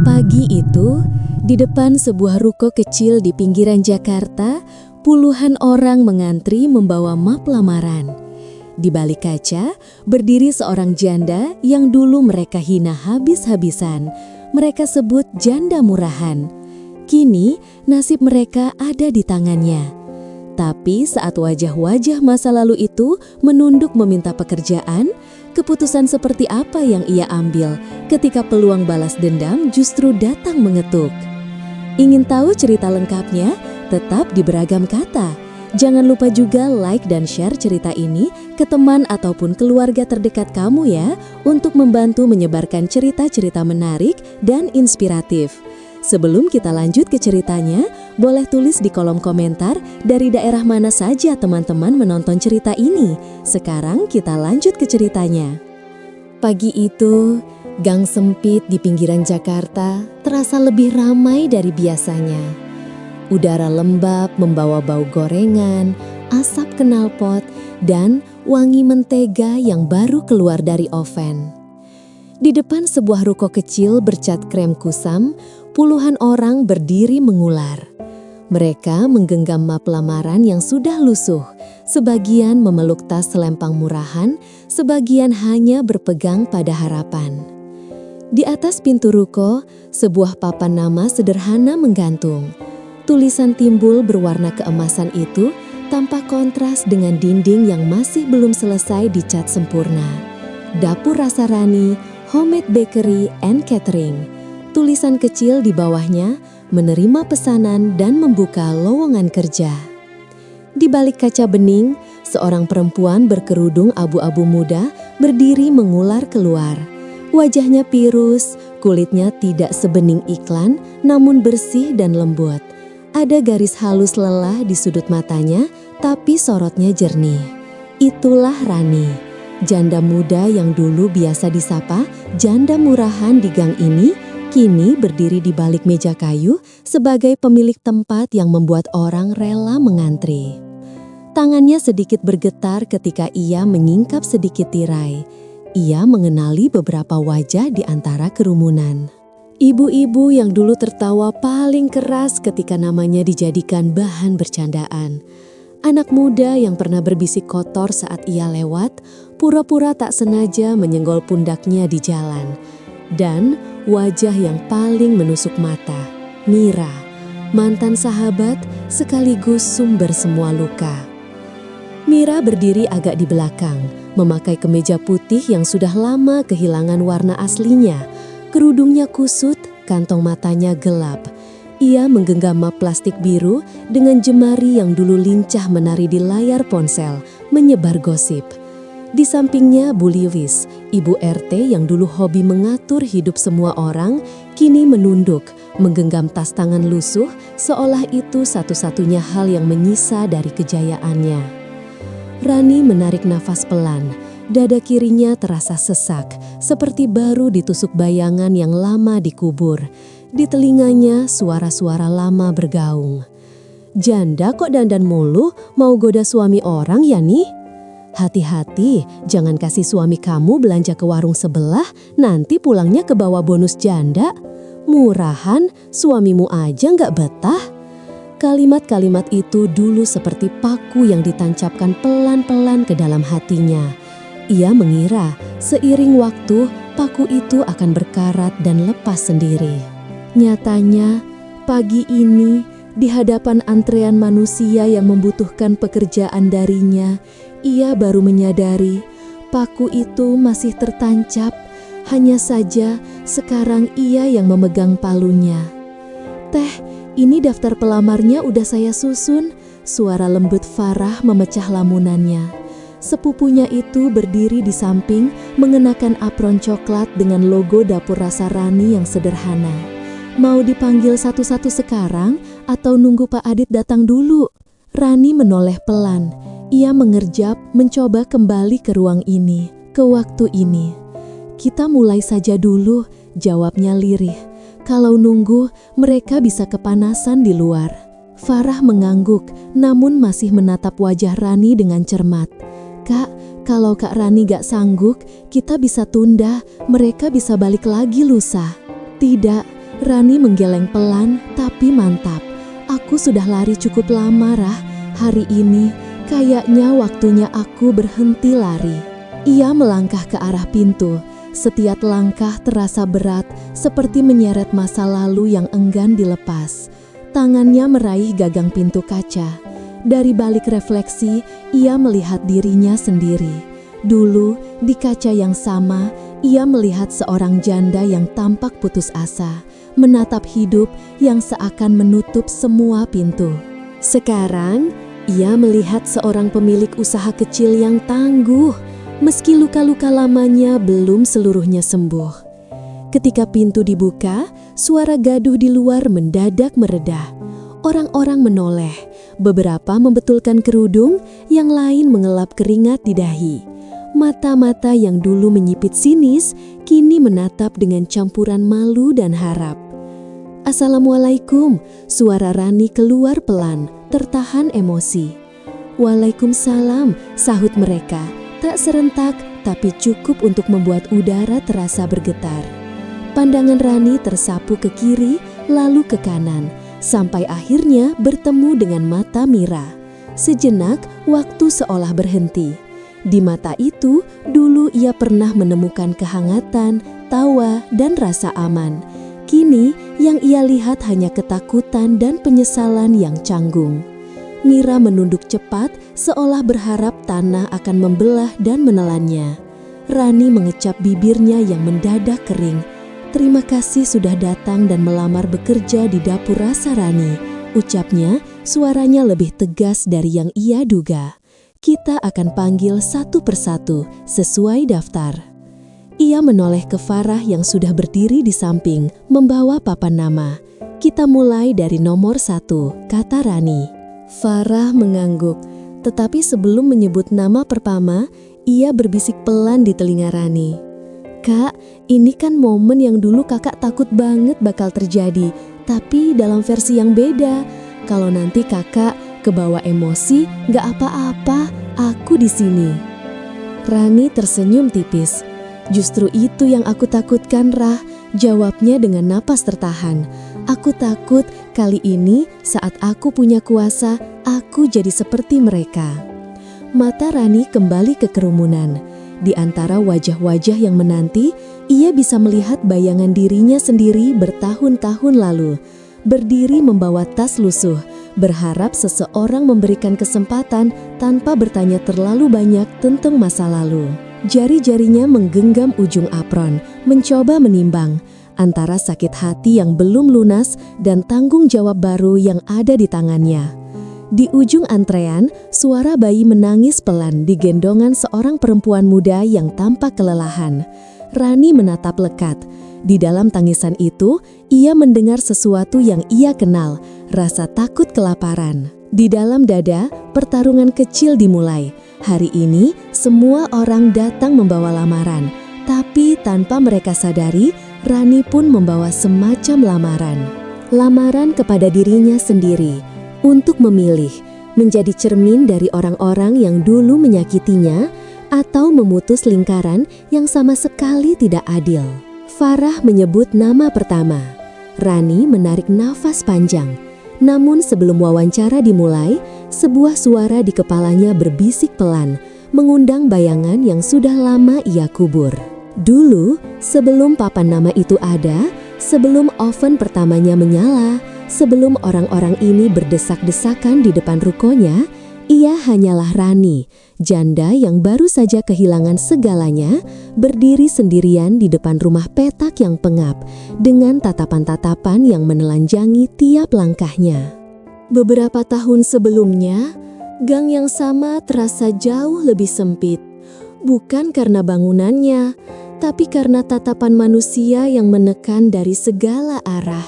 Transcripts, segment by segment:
Pagi itu, di depan sebuah ruko kecil di pinggiran Jakarta, puluhan orang mengantri membawa map lamaran. Di balik kaca, berdiri seorang janda yang dulu mereka hina habis-habisan. Mereka sebut janda murahan. Kini, nasib mereka ada di tangannya. Tapi saat wajah-wajah masa lalu itu menunduk meminta pekerjaan, keputusan seperti apa yang ia ambil ketika peluang balas dendam justru datang mengetuk? Ingin tahu cerita lengkapnya? Tetap di Beragam Kata. Jangan lupa juga like dan share cerita ini ke teman ataupun keluarga terdekat kamu ya, untuk membantu menyebarkan cerita-cerita menarik dan inspiratif. Sebelum kita lanjut ke ceritanya, boleh tulis di kolom komentar dari daerah mana saja teman-teman menonton cerita ini. Sekarang kita lanjut ke ceritanya. Pagi itu, gang sempit di pinggiran Jakarta terasa lebih ramai dari biasanya. Udara lembab membawa bau gorengan, asap knalpot, dan wangi mentega yang baru keluar dari oven. Di depan sebuah ruko kecil bercat krem kusam, puluhan orang berdiri mengular. Mereka menggenggam map lamaran yang sudah lusuh, sebagian memeluk tas selempang murahan, sebagian hanya berpegang pada harapan. Di atas pintu ruko, sebuah papan nama sederhana menggantung. Tulisan timbul berwarna keemasan itu tampak kontras dengan dinding yang masih belum selesai dicat sempurna. Dapur Rasa Rani, Homemade Bakery and Catering. Tulisan kecil di bawahnya, menerima pesanan dan membuka lowongan kerja. Di balik kaca bening, seorang perempuan berkerudung abu-abu muda berdiri mengular keluar. Wajahnya pirus, kulitnya tidak sebening iklan, namun bersih dan lembut. Ada garis halus lelah di sudut matanya, tapi sorotnya jernih. Itulah Rani, janda muda yang dulu biasa disapa janda murahan di gang ini, kini berdiri di balik meja kayu sebagai pemilik tempat yang membuat orang rela mengantri. Tangannya sedikit bergetar ketika ia menyingkap sedikit tirai. Ia mengenali beberapa wajah di antara kerumunan. Ibu-ibu yang dulu tertawa paling keras ketika namanya dijadikan bahan bercandaan. Anak muda yang pernah berbisik kotor saat ia lewat, pura-pura tak sengaja menyenggol pundaknya di jalan. Dan wajah yang paling menusuk mata, Mira, mantan sahabat sekaligus sumber semua luka. Mira berdiri agak di belakang, memakai kemeja putih yang sudah lama kehilangan warna aslinya. Kerudungnya kusut, kantong matanya gelap. Ia menggenggam map plastik biru dengan jemari yang dulu lincah menari di layar ponsel, menyebar gosip. Di sampingnya Bu Liwis, ibu RT yang dulu hobi mengatur hidup semua orang, kini menunduk, menggenggam tas tangan lusuh, seolah itu satu-satunya hal yang menyisa dari kejayaannya. Rani menarik nafas pelan. Dada kirinya terasa sesak, seperti baru ditusuk bayangan yang lama dikubur. Di telinganya suara-suara lama bergaung. Janda kok dandan mulu, mau goda suami orang ya nih? Hati-hati, jangan kasih suami kamu belanja ke warung sebelah, nanti pulangnya kebawa bonus janda. Murahan, suamimu aja nggak betah. Kalimat-kalimat itu dulu seperti paku yang ditancapkan pelan-pelan ke dalam hatinya. Ia mengira seiring waktu paku itu akan berkarat dan lepas sendiri. Nyatanya, pagi ini di hadapan antrean manusia yang membutuhkan pekerjaan darinya, ia baru menyadari paku itu masih tertancap, hanya saja sekarang ia yang memegang palunya. "Teh, ini daftar pelamarnya udah saya susun," suara lembut Farah memecah lamunannya. Sepupunya itu berdiri di samping mengenakan apron coklat dengan logo Dapur Rasa Rani yang sederhana. "Mau dipanggil satu-satu sekarang atau nunggu Pak Adit datang dulu?" Rani menoleh pelan. Ia mengerjap mencoba kembali ke ruang ini, ke waktu ini. "Kita mulai saja dulu," jawabnya lirih. "Kalau nunggu, mereka bisa kepanasan di luar." Farah mengangguk, namun masih menatap wajah Rani dengan cermat. "Kak, kalau Kak Rani gak sanggup, kita bisa tunda, mereka bisa balik lagi lusa." "Tidak, Rani menggeleng pelan, tapi mantap. Aku sudah lari cukup lama, Rah. Hari ini kayaknya waktunya aku berhenti lari. Ia melangkah ke arah pintu. Setiap langkah terasa berat, seperti menyeret masa lalu yang enggan dilepas. Tangannya meraih gagang pintu kaca. Dari balik refleksi, ia melihat dirinya sendiri. Dulu, di kaca yang sama, ia melihat seorang janda yang tampak putus asa, menatap hidup yang seakan menutup semua pintu. Sekarang, ia melihat seorang pemilik usaha kecil yang tangguh, meski luka-luka lamanya belum seluruhnya sembuh. Ketika pintu dibuka, suara gaduh di luar mendadak mereda. Orang-orang menoleh, beberapa membetulkan kerudung, yang lain mengelap keringat di dahi. Mata-mata yang dulu menyipit sinis, kini menatap dengan campuran malu dan harap. "Assalamualaikum," suara Rani keluar pelan, tertahan emosi. "Waalaikumsalam," sahut mereka, tak serentak tapi cukup untuk membuat udara terasa bergetar. Pandangan Rani tersapu ke kiri, lalu ke kanan, sampai akhirnya bertemu dengan mata Mira. Sejenak, waktu seolah berhenti. Di mata itu, dulu ia pernah menemukan kehangatan, tawa, dan rasa aman. Kini, yang ia lihat hanya ketakutan dan penyesalan yang canggung. Mira menunduk cepat, seolah berharap tanah akan membelah dan menelannya. Rani mengecap bibirnya yang mendadak kering. "Terima kasih sudah datang dan melamar bekerja di dapur rasa Rani," ucapnya, suaranya lebih tegas dari yang ia duga. "Kita akan panggil satu persatu sesuai daftar." Ia menoleh ke Farah yang sudah berdiri di samping, membawa papan nama. "Kita mulai dari nomor 1, kata Rani." Farah mengangguk, tetapi sebelum menyebut nama pertama, ia berbisik pelan di telinga Rani. "Kak, ini kan momen yang dulu kakak takut banget bakal terjadi, tapi dalam versi yang beda. Kalau nanti kakak kebawa emosi, gak apa-apa, aku di sini." Rani tersenyum tipis. "Justru itu yang aku takutkan, Rah," jawabnya dengan napas tertahan. "Aku takut kali ini saat aku punya kuasa, aku jadi seperti mereka." Mata Rani kembali ke kerumunan. Di antara wajah-wajah yang menanti, ia bisa melihat bayangan dirinya sendiri bertahun-tahun lalu. Berdiri membawa tas lusuh, berharap seseorang memberikan kesempatan tanpa bertanya terlalu banyak tentang masa lalu. Jari-jarinya menggenggam ujung apron, mencoba menimbang antara sakit hati yang belum lunas dan tanggung jawab baru yang ada di tangannya. Di ujung antrean, suara bayi menangis pelan di gendongan seorang perempuan muda yang tampak kelelahan. Rani menatap lekat. Di dalam tangisan itu, ia mendengar sesuatu yang ia kenal, rasa takut kelaparan. Di dalam dada, pertarungan kecil dimulai. Hari ini, semua orang datang membawa lamaran. Tapi tanpa mereka sadari, Rani pun membawa semacam lamaran. Lamaran kepada dirinya sendiri, untuk memilih, menjadi cermin dari orang-orang yang dulu menyakitinya, atau memutus lingkaran yang sama sekali tidak adil. Farah menyebut nama pertama. Rani menarik nafas panjang. Namun sebelum wawancara dimulai, sebuah suara di kepalanya berbisik pelan, mengundang bayangan yang sudah lama ia kubur. Dulu, sebelum papan nama itu ada, sebelum oven pertamanya menyala, sebelum orang-orang ini berdesak-desakan di depan rukonya, ia hanyalah Rani, janda yang baru saja kehilangan segalanya, berdiri sendirian di depan rumah petak yang pengap, dengan tatapan-tatapan yang menelanjangi tiap langkahnya. Beberapa tahun sebelumnya, gang yang sama terasa jauh lebih sempit. Bukan karena bangunannya, tapi karena tatapan manusia yang menekan dari segala arah.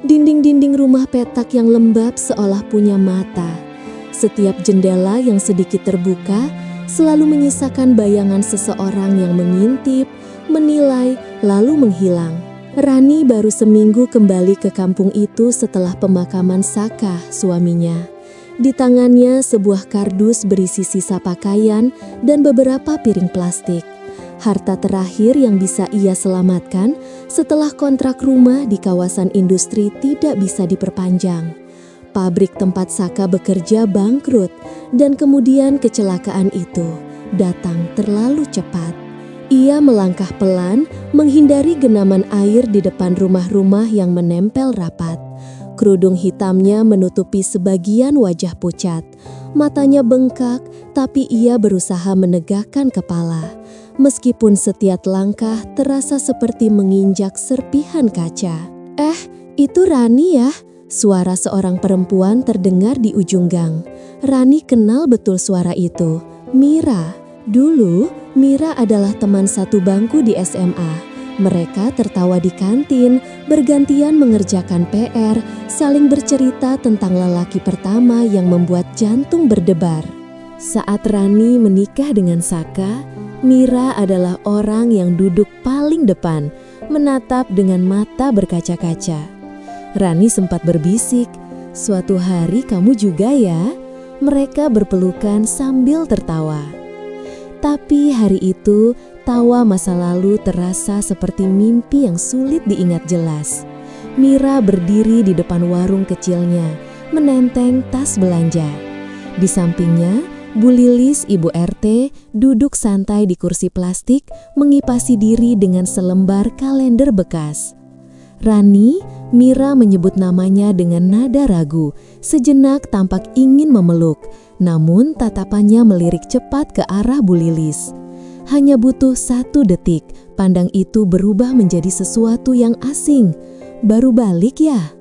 Dinding-dinding rumah petak yang lembab seolah punya mata. Setiap jendela yang sedikit terbuka selalu menyisakan bayangan seseorang yang mengintip, menilai, lalu menghilang. Rani baru seminggu kembali ke kampung itu setelah pemakaman Saka, suaminya. Di tangannya sebuah kardus berisi sisa pakaian dan beberapa piring plastik. Harta terakhir yang bisa ia selamatkan setelah kontrak rumah di kawasan industri tidak bisa diperpanjang. Pabrik tempat Saka bekerja bangkrut dan kemudian kecelakaan itu datang terlalu cepat. Ia melangkah pelan menghindari genaman air di depan rumah-rumah yang menempel rapat. Kerudung hitamnya menutupi sebagian wajah pucat. Matanya bengkak, tapi ia berusaha menegakkan kepala. Meskipun setiap langkah terasa seperti menginjak serpihan kaca. Itu Rani ya?" Suara seorang perempuan terdengar di ujung gang. Rani kenal betul suara itu. Mira. Dulu, Mira adalah teman satu bangku di SMA. Mereka tertawa di kantin, bergantian mengerjakan PR, saling bercerita tentang lelaki pertama yang membuat jantung berdebar. Saat Rani menikah dengan Saka, Mira adalah orang yang duduk paling depan, menatap dengan mata berkaca-kaca. Rani sempat berbisik, "Suatu hari kamu juga ya?" Mereka berpelukan sambil tertawa. Tapi hari itu, tawa masa lalu terasa seperti mimpi yang sulit diingat jelas. Mira berdiri di depan warung kecilnya, menenteng tas belanja. Di sampingnya, Bu Lilis, ibu RT, duduk santai di kursi plastik, mengipasi diri dengan selembar kalender bekas. "Rani," Mira menyebut namanya dengan nada ragu, sejenak tampak ingin memeluk, namun tatapannya melirik cepat ke arah Bu Lilis. Hanya butuh 1 detik, pandang itu berubah menjadi sesuatu yang asing. "Baru balik ya?"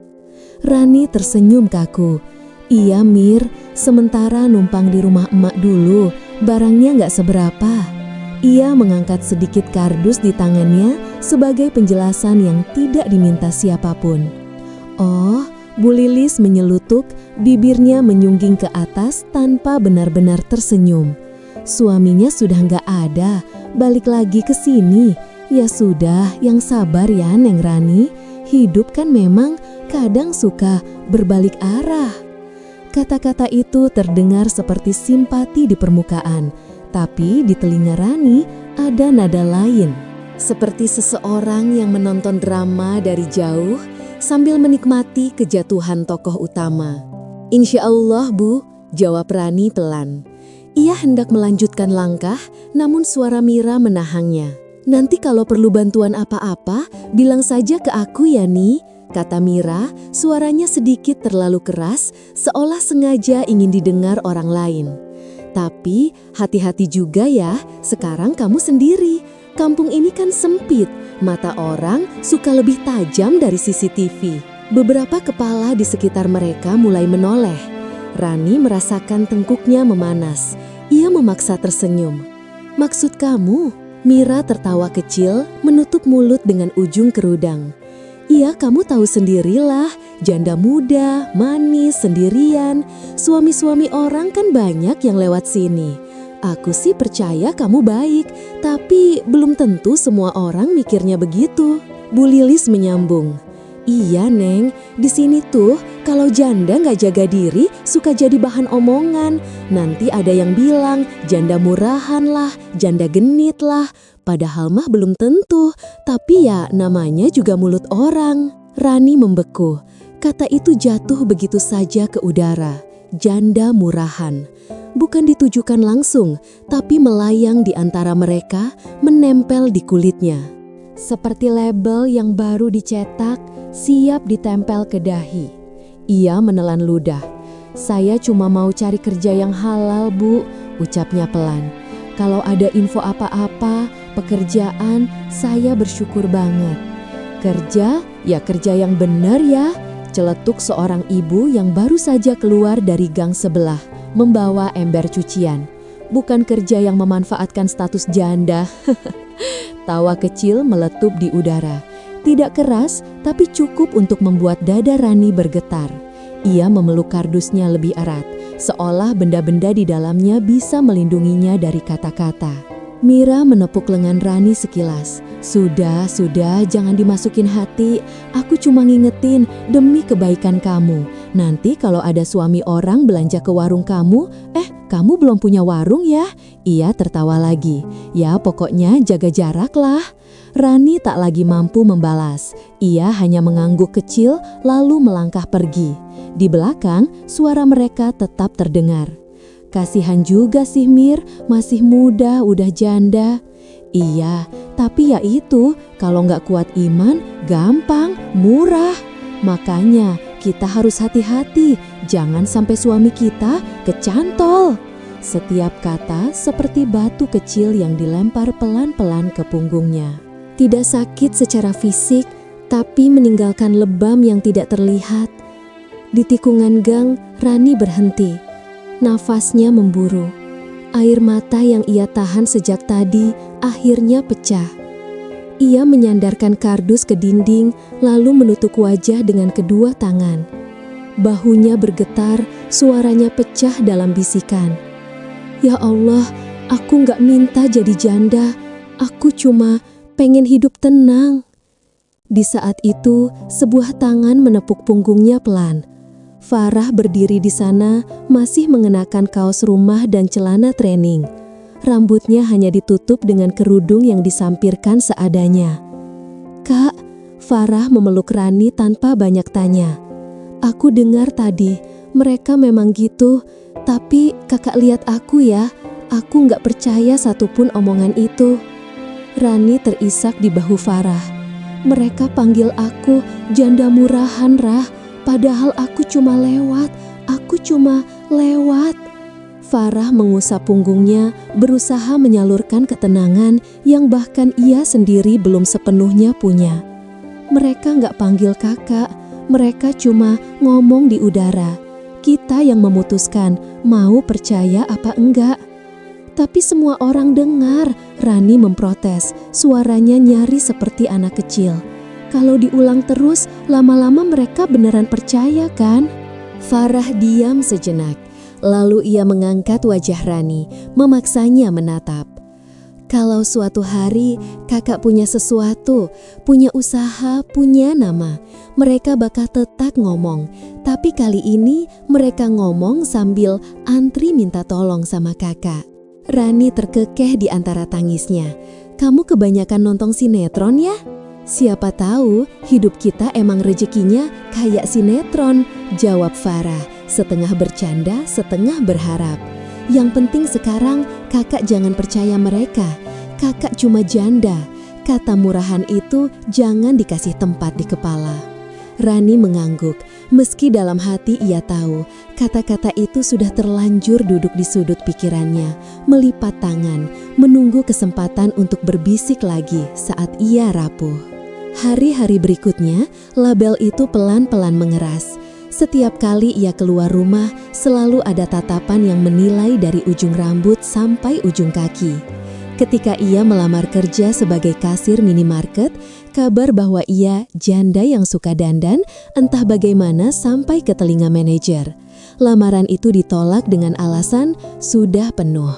Rani tersenyum kaku. "Iya Mir, sementara numpang di rumah emak dulu, barangnya gak seberapa." Ia mengangkat sedikit kardus di tangannya sebagai penjelasan yang tidak diminta siapapun. "Oh," Bu Lilis menyelutuk, bibirnya menyungging ke atas tanpa benar-benar tersenyum. "Suaminya sudah gak ada, balik lagi ke sini. Ya sudah, yang sabar ya Neng Rani. Hidup kan memang kadang suka berbalik arah." Kata-kata itu terdengar seperti simpati di permukaan, tapi di telinga Rani ada nada lain. Seperti seseorang yang menonton drama dari jauh sambil menikmati kejatuhan tokoh utama. "Insya Allah Bu," jawab Rani pelan. Ia hendak melanjutkan langkah, namun suara Mira menahannya. "Nanti kalau perlu bantuan apa-apa, bilang saja ke aku ya Ni," kata Mira, suaranya sedikit terlalu keras, seolah sengaja ingin didengar orang lain. "Tapi hati-hati juga ya, sekarang kamu sendiri. Kampung ini kan sempit, mata orang suka lebih tajam dari CCTV." Beberapa kepala di sekitar mereka mulai menoleh. Rani merasakan tengkuknya memanas. Ia memaksa tersenyum. "Maksud kamu?" Mira tertawa kecil, menutup mulut dengan ujung kerudang. "Iya, kamu tahu sendirilah, janda muda, manis, sendirian. Suami-suami orang kan banyak yang lewat sini. Aku sih percaya kamu baik, tapi belum tentu semua orang mikirnya begitu." Bu Lilis menyambung. "Iya Neng, di sini tuh kalau janda nggak jaga diri suka jadi bahan omongan. Nanti ada yang bilang janda murahan lah, janda genit lah. Padahal mah belum tentu, tapi ya namanya juga mulut orang." Rani membeku. Kata itu jatuh begitu saja ke udara. Janda murahan. Bukan ditujukan langsung, tapi melayang di antara mereka, menempel di kulitnya. Seperti label yang baru dicetak, siap ditempel ke dahi. Ia menelan ludah. "Saya cuma mau cari kerja yang halal Bu," ucapnya pelan. "Kalau ada info apa-apa, pekerjaan, saya bersyukur banget." "Kerja? Ya kerja yang benar ya," celetuk seorang ibu yang baru saja keluar dari gang sebelah, membawa ember cucian. "Bukan kerja yang memanfaatkan status janda." Tawa kecil meletup di udara. Tidak keras, tapi cukup untuk membuat dada Rani bergetar. Ia memeluk kardusnya lebih erat, seolah benda-benda di dalamnya bisa melindunginya dari kata-kata. Mira menepuk lengan Rani sekilas. Sudah, jangan dimasukin hati. Aku cuma ngingetin demi kebaikan kamu. Nanti kalau ada suami orang belanja ke warung kamu, kamu belum punya warung ya? Ia tertawa lagi. Ya pokoknya jaga jarak lah. Rani tak lagi mampu membalas. Ia hanya mengangguk kecil lalu melangkah pergi. Di belakang, suara mereka tetap terdengar. Kasihan juga sih Mir, masih muda, udah janda. Iya, tapi ya itu, kalau nggak kuat iman, gampang, murah. Makanya kita harus hati-hati, jangan sampai suami kita kecantol. Setiap kata seperti batu kecil yang dilempar pelan-pelan ke punggungnya. Tidak sakit secara fisik, tapi meninggalkan lebam yang tidak terlihat. Di tikungan gang, Rani berhenti. Nafasnya memburu. Air mata yang ia tahan sejak tadi akhirnya pecah. Ia menyandarkan kardus ke dinding, lalu menutup wajah dengan kedua tangan. Bahunya bergetar, suaranya pecah dalam bisikan. Ya Allah, aku gak minta jadi janda. Aku cuma pengen hidup tenang. Di saat itu, sebuah tangan menepuk punggungnya pelan. Farah berdiri di sana, masih mengenakan kaos rumah dan celana training. Rambutnya hanya ditutup dengan kerudung yang disampirkan seadanya. "Kak," Farah memeluk Rani tanpa banyak tanya. "Aku dengar tadi, mereka memang gitu, tapi kakak lihat aku ya, aku nggak percaya satupun omongan itu." Rani terisak di bahu Farah. "Mereka panggil aku janda murahan, Rah. Padahal aku cuma lewat. Farah mengusap punggungnya, berusaha menyalurkan ketenangan yang bahkan ia sendiri belum sepenuhnya punya. Mereka nggak panggil kakak, mereka cuma ngomong di udara. Kita yang memutuskan mau percaya apa enggak. Tapi semua orang dengar, Rani memprotes, suaranya nyaris seperti anak kecil. Kalau diulang terus, lama-lama mereka beneran percaya kan? Farah diam sejenak, lalu ia mengangkat wajah Rani, memaksanya menatap. Kalau suatu hari kakak punya sesuatu, punya usaha, punya nama, mereka bakal tetap ngomong. Tapi kali ini mereka ngomong sambil antri minta tolong sama kakak. Rani terkekeh di antara tangisnya. "Kamu kebanyakan nonton sinetron ya? Siapa tahu hidup kita emang rezekinya kayak sinetron," jawab Farah, setengah bercanda, setengah berharap. "Yang penting sekarang kakak jangan percaya mereka. Kakak cuma janda. Kata murahan itu jangan dikasih tempat di kepala." Rani mengangguk, meski dalam hati ia tahu kata-kata itu sudah terlanjur duduk di sudut pikirannya, melipat tangan, menunggu kesempatan untuk berbisik lagi saat ia rapuh. Hari-hari berikutnya, label itu pelan-pelan mengeras. Setiap kali ia keluar rumah, selalu ada tatapan yang menilai dari ujung rambut sampai ujung kaki. Ketika ia melamar kerja sebagai kasir minimarket, kabar bahwa ia janda yang suka dandan entah bagaimana sampai ke telinga manajer. Lamaran itu ditolak dengan alasan sudah penuh.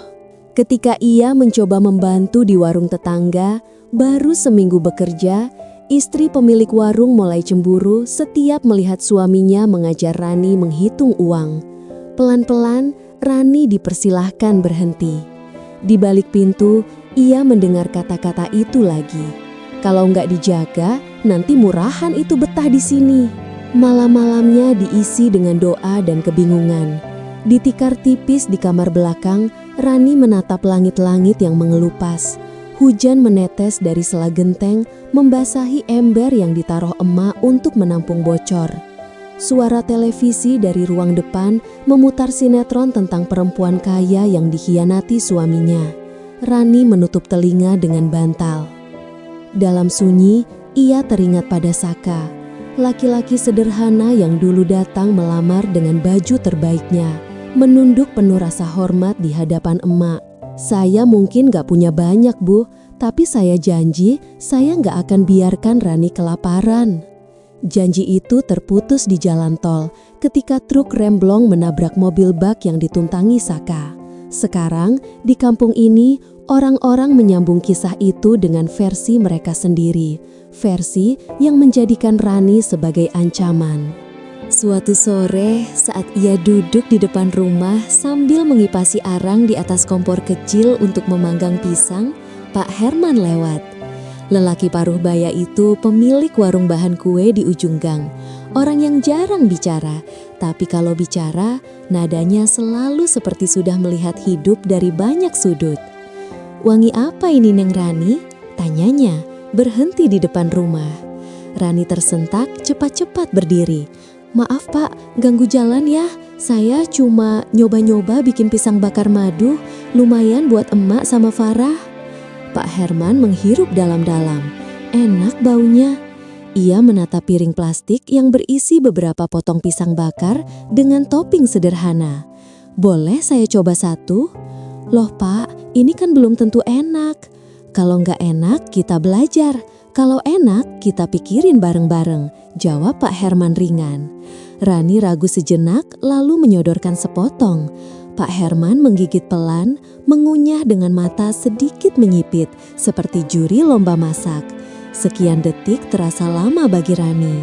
Ketika ia mencoba membantu di warung tetangga, baru seminggu bekerja, istri pemilik warung mulai cemburu setiap melihat suaminya mengajar Rani menghitung uang. Pelan-pelan, Rani dipersilahkan berhenti. Di balik pintu, ia mendengar kata-kata itu lagi. "Kalau nggak dijaga, nanti murahan itu betah di sini." Malam-malamnya diisi dengan doa dan kebingungan. Di tikar tipis di kamar belakang, Rani menatap langit-langit yang mengelupas. Hujan menetes dari sela genteng, membasahi ember yang ditaruh emak untuk menampung bocor. Suara televisi dari ruang depan memutar sinetron tentang perempuan kaya yang dikhianati suaminya. Rani menutup telinga dengan bantal. Dalam sunyi, ia teringat pada Saka, laki-laki sederhana yang dulu datang melamar dengan baju terbaiknya, menunduk penuh rasa hormat di hadapan emak. "Saya mungkin gak punya banyak, Bu, tapi saya janji saya gak akan biarkan Rani kelaparan." Janji itu terputus di jalan tol ketika truk remblong menabrak mobil bak yang dituntangi Saka. Sekarang, di kampung ini, orang-orang menyambung kisah itu dengan versi mereka sendiri, versi yang menjadikan Rani sebagai ancaman. Suatu sore, saat ia duduk di depan rumah sambil mengipasi arang di atas kompor kecil untuk memanggang pisang, Pak Herman lewat. Lelaki paruh baya itu pemilik warung bahan kue di ujung gang. Orang yang jarang bicara, tapi kalau bicara, nadanya selalu seperti sudah melihat hidup dari banyak sudut. "Wangi apa ini, Neng Rani?" tanyanya, berhenti di depan rumah. Rani tersentak cepat-cepat berdiri. "Maaf Pak, ganggu jalan ya. Saya cuma nyoba-nyoba bikin pisang bakar madu, lumayan buat emak sama Farah." Pak Herman menghirup dalam-dalam. Enak baunya. Ia menata piring plastik yang berisi beberapa potong pisang bakar dengan topping sederhana. "Boleh saya coba satu?" "Loh Pak, ini kan belum tentu enak. Kalau nggak enak kita belajar. Kalau enak kita pikirin bareng-bareng," jawab Pak Herman ringan. Rani ragu sejenak lalu menyodorkan sepotong. Pak Herman menggigit pelan, mengunyah dengan mata sedikit menyipit seperti juri lomba masak. Sekian detik terasa lama bagi Rani.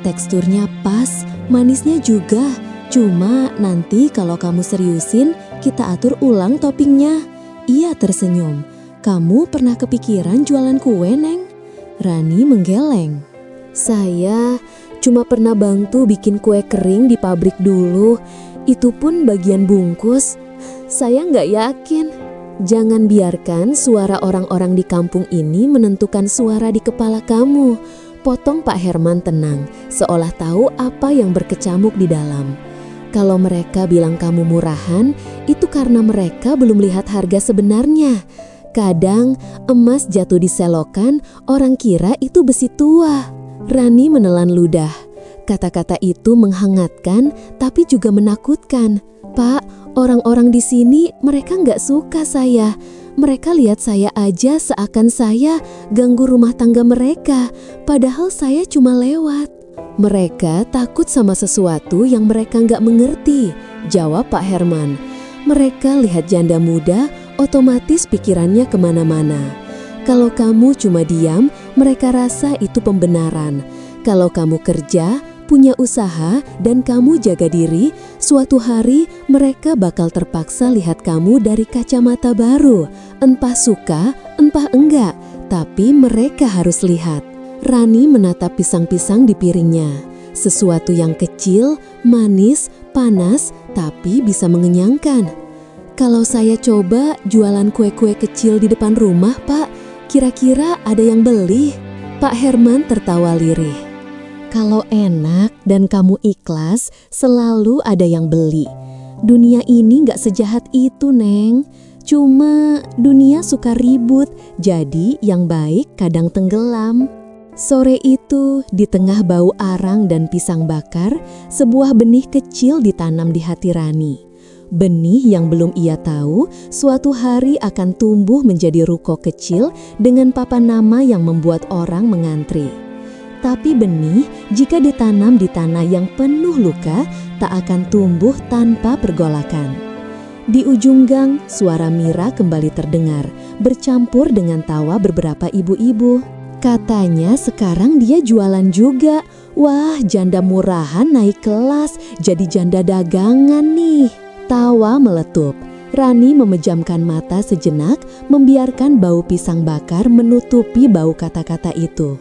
Teksturnya pas, manisnya juga. "Cuma nanti kalau kamu seriusin, kita atur ulang toppingnya." Ia tersenyum. "Kamu pernah kepikiran jualan kue, Neng?" Rani menggeleng. "Saya cuma pernah bantu bikin kue kering di pabrik dulu. Itu pun bagian bungkus. Saya nggak yakin." "Jangan biarkan suara orang-orang di kampung ini menentukan suara di kepala kamu," potong Pak Herman tenang, seolah tahu apa yang berkecamuk di dalam. "Kalau mereka bilang kamu murahan, itu karena mereka belum lihat harga sebenarnya. Kadang emas jatuh di selokan, orang kira itu besi tua." Rani menelan ludah. Kata-kata itu menghangatkan tapi juga menakutkan. "Pak, orang-orang di sini mereka nggak suka saya. Mereka lihat saya aja seakan saya ganggu rumah tangga mereka, padahal saya cuma lewat." "Mereka takut sama sesuatu yang mereka nggak mengerti," jawab Pak Herman. "Mereka lihat janda muda, otomatis pikirannya kemana-mana. Kalau kamu cuma diam, mereka rasa itu pembenaran. Kalau kamu kerja, punya usaha, dan kamu jaga diri, suatu hari mereka bakal terpaksa lihat kamu dari kacamata baru. Entah suka, entah enggak, tapi mereka harus lihat." Rani menatap pisang-pisang di piringnya. Sesuatu yang kecil, manis, panas, tapi bisa mengenyangkan. "Kalau saya coba jualan kue-kue kecil di depan rumah, Pak, kira-kira ada yang beli?" Pak Herman tertawa lirih. "Kalau enak dan kamu ikhlas, selalu ada yang beli. Dunia ini gak sejahat itu, Neng. Cuma dunia suka ribut, jadi yang baik kadang tenggelam." Sore itu, di tengah bau arang dan pisang bakar, sebuah benih kecil ditanam di hati Rani. Benih yang belum ia tahu suatu hari akan tumbuh menjadi ruko kecil dengan papan nama yang membuat orang mengantri. Tapi benih jika ditanam di tanah yang penuh luka tak akan tumbuh tanpa pergolakan. Di ujung gang, suara Mira kembali terdengar, bercampur dengan tawa beberapa ibu-ibu. Katanya sekarang dia jualan juga. Wah, janda murahan naik kelas, jadi janda dagangan nih. Tawa meletup. Rani memejamkan mata sejenak, membiarkan bau pisang bakar menutupi bau kata-kata itu.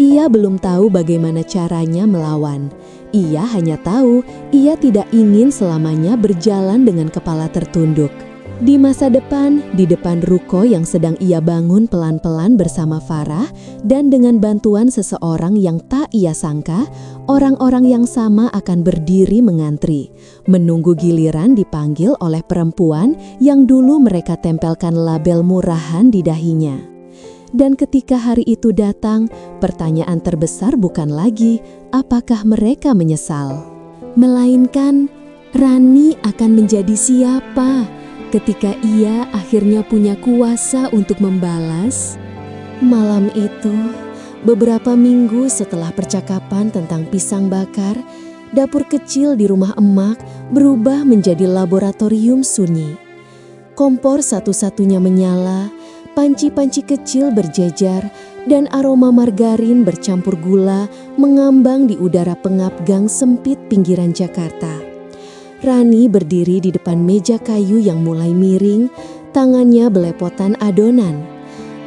Ia belum tahu bagaimana caranya melawan. Ia hanya tahu ia tidak ingin selamanya berjalan dengan kepala tertunduk. Di masa depan, di depan ruko yang sedang ia bangun pelan-pelan bersama Farah dan dengan bantuan seseorang yang tak ia sangka, orang-orang yang sama akan berdiri mengantri, menunggu giliran dipanggil oleh perempuan yang dulu mereka tempelkan label murahan di dahinya. Dan ketika hari itu datang, pertanyaan terbesar bukan lagi apakah mereka menyesal, melainkan Rani akan menjadi siapa ketika ia akhirnya punya kuasa untuk membalas. Malam itu, beberapa minggu setelah percakapan tentang pisang bakar, dapur kecil di rumah emak berubah menjadi laboratorium sunyi. Kompor satu-satunya menyala, panci-panci kecil berjejer, dan aroma margarin bercampur gula mengambang di udara pengap gang sempit pinggiran Jakarta. Rani berdiri di depan meja kayu yang mulai miring, tangannya belepotan adonan.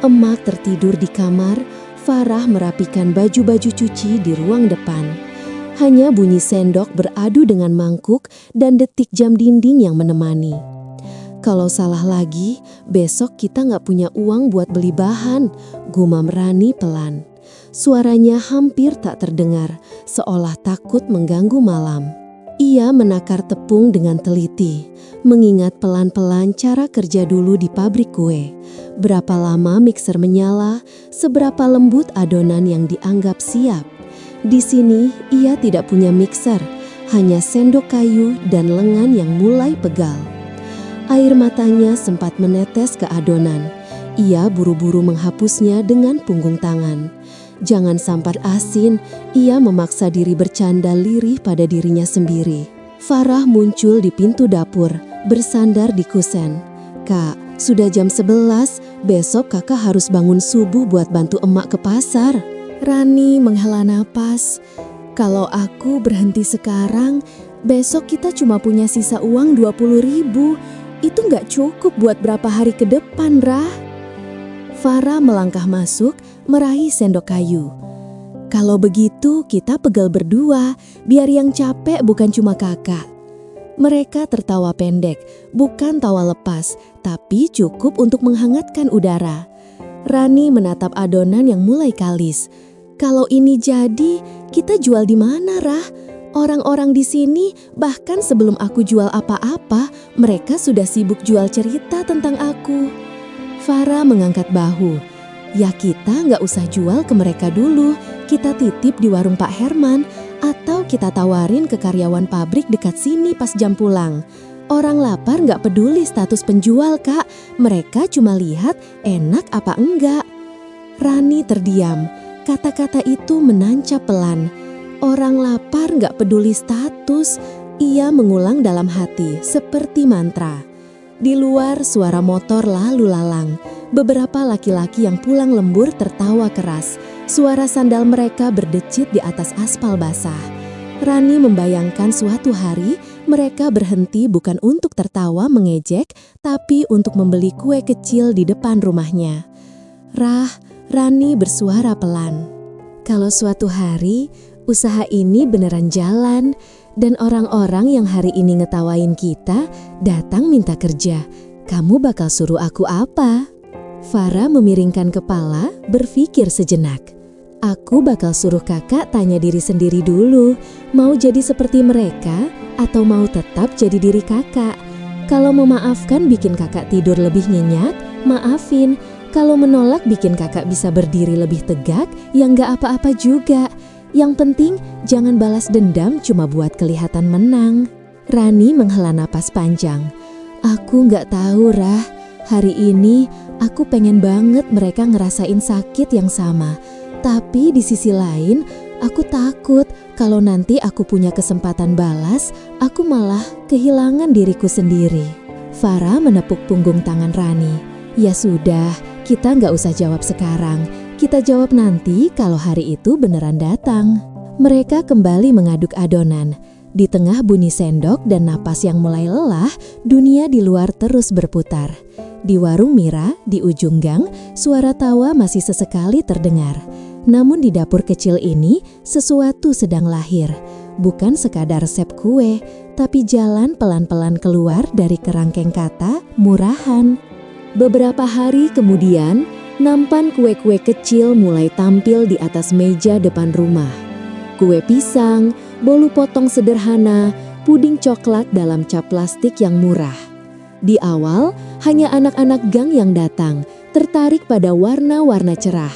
Emak tertidur di kamar, Farah merapikan baju-baju cuci di ruang depan. Hanya bunyi sendok beradu dengan mangkuk dan detik jam dinding yang menemani. Kalau salah lagi, besok kita nggak punya uang buat beli bahan, gumam Rani pelan. Suaranya hampir tak terdengar, seolah takut mengganggu malam. Ia menakar tepung dengan teliti, mengingat pelan-pelan cara kerja dulu di pabrik kue. Berapa lama mixer menyala, seberapa lembut adonan yang dianggap siap. Di sini, ia tidak punya mixer, hanya sendok kayu dan lengan yang mulai pegal. Air matanya sempat menetes ke adonan. Ia buru-buru menghapusnya dengan punggung tangan. Jangan sampai asin, ia memaksa diri bercanda lirih pada dirinya sendiri. Farah muncul di pintu dapur, bersandar di kusen. "Kak, sudah jam 11, besok kakak harus bangun subuh buat bantu emak ke pasar." Rani menghela napas. "Kalau aku berhenti sekarang, besok kita cuma punya sisa uang 20.000. Itu nggak cukup buat berapa hari ke depan, Rah." Farah melangkah masuk, meraih sendok kayu. "Kalau begitu kita pegel berdua, biar yang capek bukan cuma kakak." Mereka tertawa pendek, bukan tawa lepas, tapi cukup untuk menghangatkan udara. Rani menatap adonan yang mulai kalis. "Kalau ini jadi, kita jual di mana, Rah? Orang-orang di sini, bahkan sebelum aku jual apa-apa, mereka sudah sibuk jual cerita tentang aku." Farah mengangkat bahu. "Ya kita nggak usah jual ke mereka dulu, kita titip di warung Pak Herman, atau kita tawarin ke karyawan pabrik dekat sini pas jam pulang. Orang lapar nggak peduli status penjual, Kak, mereka cuma lihat enak apa enggak." Rani terdiam, kata-kata itu menancap pelan. Orang lapar nggak peduli status, ia mengulang dalam hati seperti mantra. Di luar suara motor lalu lalang. Beberapa laki-laki yang pulang lembur tertawa keras. Suara sandal mereka berdecit di atas aspal basah. Rani membayangkan suatu hari mereka berhenti bukan untuk tertawa mengejek, tapi untuk membeli kue kecil di depan rumahnya. "Rah," Rani bersuara pelan. "Kalau suatu hari usaha ini beneran jalan, dan orang-orang yang hari ini ngetawain kita datang minta kerja, kamu bakal suruh aku apa?" Farah memiringkan kepala, berpikir sejenak. "Aku bakal suruh kakak tanya diri sendiri dulu, mau jadi seperti mereka atau mau tetap jadi diri kakak. Kalau memaafkan bikin kakak tidur lebih nyenyak, maafin. Kalau menolak bikin kakak bisa berdiri lebih tegak, ya nggak apa-apa juga. Yang penting jangan balas dendam cuma buat kelihatan menang." Rani menghela napas panjang. "Aku nggak tahu, Rah. Hari ini aku pengen banget mereka ngerasain sakit yang sama. Tapi di sisi lain, aku takut kalau nanti aku punya kesempatan balas, aku malah kehilangan diriku sendiri." Farah menepuk punggung tangan Rani. "Ya sudah, kita nggak usah jawab sekarang. Kita jawab nanti kalau hari itu beneran datang." Mereka kembali mengaduk adonan. Di tengah bunyi sendok dan napas yang mulai lelah, dunia di luar terus berputar. Di warung Mira, di ujung gang, suara tawa masih sesekali terdengar. Namun di dapur kecil ini, sesuatu sedang lahir. Bukan sekadar resep kue, tapi jalan pelan-pelan keluar dari kerangkeng kata murahan. Beberapa hari kemudian, nampan kue-kue kecil mulai tampil di atas meja depan rumah. Kue pisang, bolu potong sederhana, puding coklat dalam cap plastik yang murah. Di awal, hanya anak-anak gang yang datang, tertarik pada warna-warna cerah.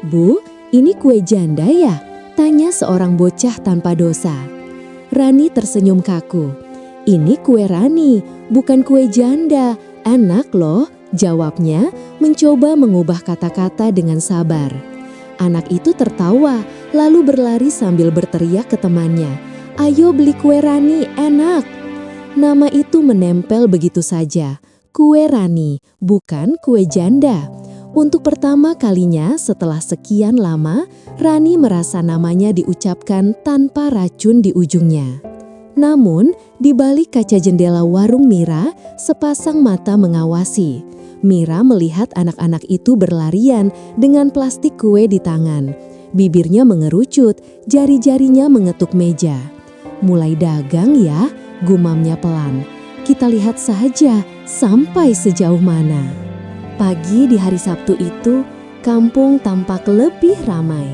"Bu, ini kue janda ya?" tanya seorang bocah tanpa dosa. Rani tersenyum kaku. "Ini kue Rani, bukan kue janda. Enak loh," jawabnya, mencoba mengubah kata-kata dengan sabar. Anak itu tertawa, lalu berlari sambil berteriak ke temannya, "Ayo beli kue Rani, enak." Nama itu menempel begitu saja, kue Rani, bukan kue janda. Untuk pertama kalinya setelah sekian lama, Rani merasa namanya diucapkan tanpa racun di ujungnya. Namun, di balik kaca jendela warung Mira, sepasang mata mengawasi. Mira melihat anak-anak itu berlarian dengan plastik kue di tangan. Bibirnya mengerucut, jari-jarinya mengetuk meja. "Mulai dagang ya," gumamnya pelan. "Kita lihat saja sampai sejauh mana." Pagi di hari Sabtu itu, kampung tampak lebih ramai.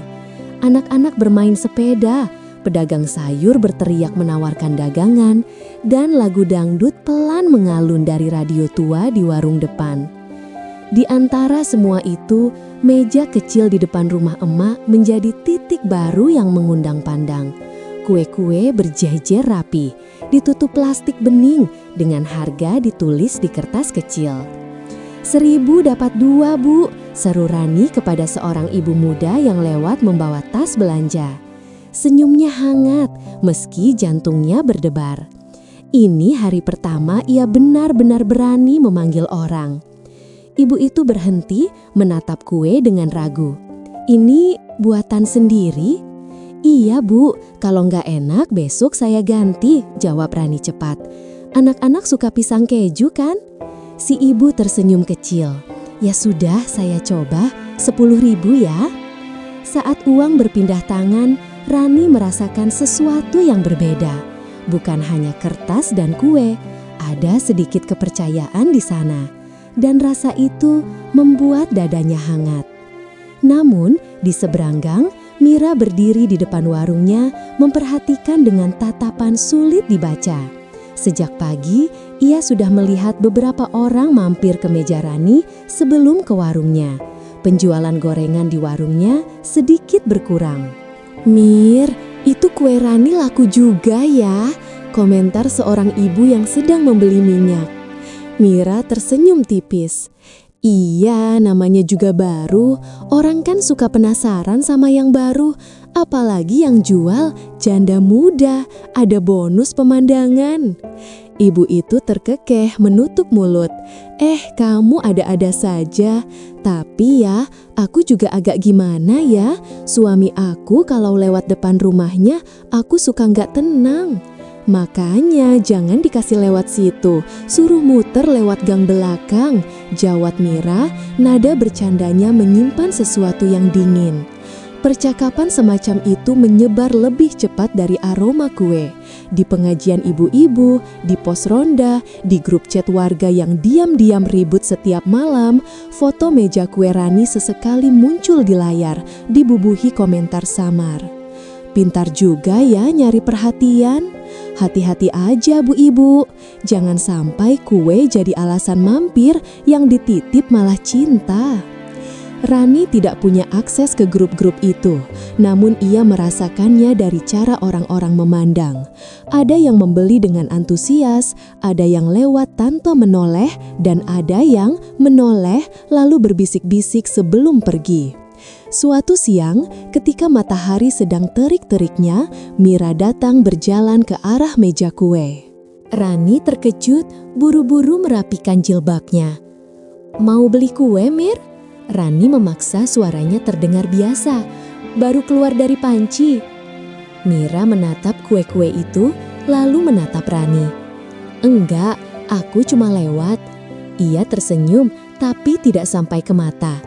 Anak-anak bermain sepeda, pedagang sayur berteriak menawarkan dagangan, dan lagu dangdut pelan mengalun dari radio tua di warung depan. Di antara semua itu, meja kecil di depan rumah emak menjadi titik baru yang mengundang pandang. Kue-kue berjejer rapi, ditutup plastik bening dengan harga ditulis di kertas kecil. "1.000 dapat 2, Bu," seru Rani kepada seorang ibu muda yang lewat membawa tas belanja. Senyumnya hangat meski jantungnya berdebar. Ini hari pertama ia benar-benar berani memanggil orang. Ibu itu berhenti menatap kue dengan ragu. "Ini buatan sendiri?" "Iya, Bu, kalau nggak enak besok saya ganti," jawab Rani cepat. "Anak-anak suka pisang keju kan?" Si ibu tersenyum kecil. "Ya sudah, saya coba, 10.000 ya." Saat uang berpindah tangan, Rani merasakan sesuatu yang berbeda. Bukan hanya kertas dan kue, ada sedikit kepercayaan di sana. Dan rasa itu membuat dadanya hangat. Namun, di seberang gang, Mira berdiri di depan warungnya memperhatikan dengan tatapan sulit dibaca. Sejak pagi, ia sudah melihat beberapa orang mampir ke meja Rani sebelum ke warungnya. Penjualan gorengan di warungnya sedikit berkurang. "Mir, itu kue Rani laku juga ya," komentar seorang ibu yang sedang membeli minyak. Mira tersenyum tipis. "Iya, namanya juga baru. Orang kan suka penasaran sama yang baru. Apalagi yang jual janda muda, ada bonus pemandangan." Ibu itu terkekeh menutup mulut. Kamu ada-ada saja. Tapi ya, aku juga agak gimana ya. Suami aku kalau lewat depan rumahnya, aku suka nggak tenang. Makanya jangan dikasih lewat situ, suruh muter lewat gang belakang, jawab Mira, nada bercandanya menyimpan sesuatu yang dingin. Percakapan semacam itu menyebar lebih cepat dari aroma kue. Di pengajian ibu-ibu, di pos ronda, di grup chat warga yang diam-diam ribut setiap malam, foto meja kue Rani sesekali muncul di layar, dibubuhi komentar samar. "Pintar juga ya nyari perhatian. Hati-hati aja Bu Ibu, jangan sampai kue jadi alasan mampir yang dititip malah cinta." Rani tidak punya akses ke grup-grup itu, namun ia merasakannya dari cara orang-orang memandang. Ada yang membeli dengan antusias, ada yang lewat tanpa menoleh, dan ada yang menoleh lalu berbisik-bisik sebelum pergi. Suatu siang, ketika matahari sedang terik-teriknya, Mira datang berjalan ke arah meja kue. Rani terkejut, buru-buru merapikan jilbabnya. "Mau beli kue, Mir?" Rani memaksa suaranya terdengar biasa. "Baru keluar dari panci." Mira menatap kue-kue itu, lalu menatap Rani. "Enggak, aku cuma lewat." Ia tersenyum, tapi tidak sampai ke mata.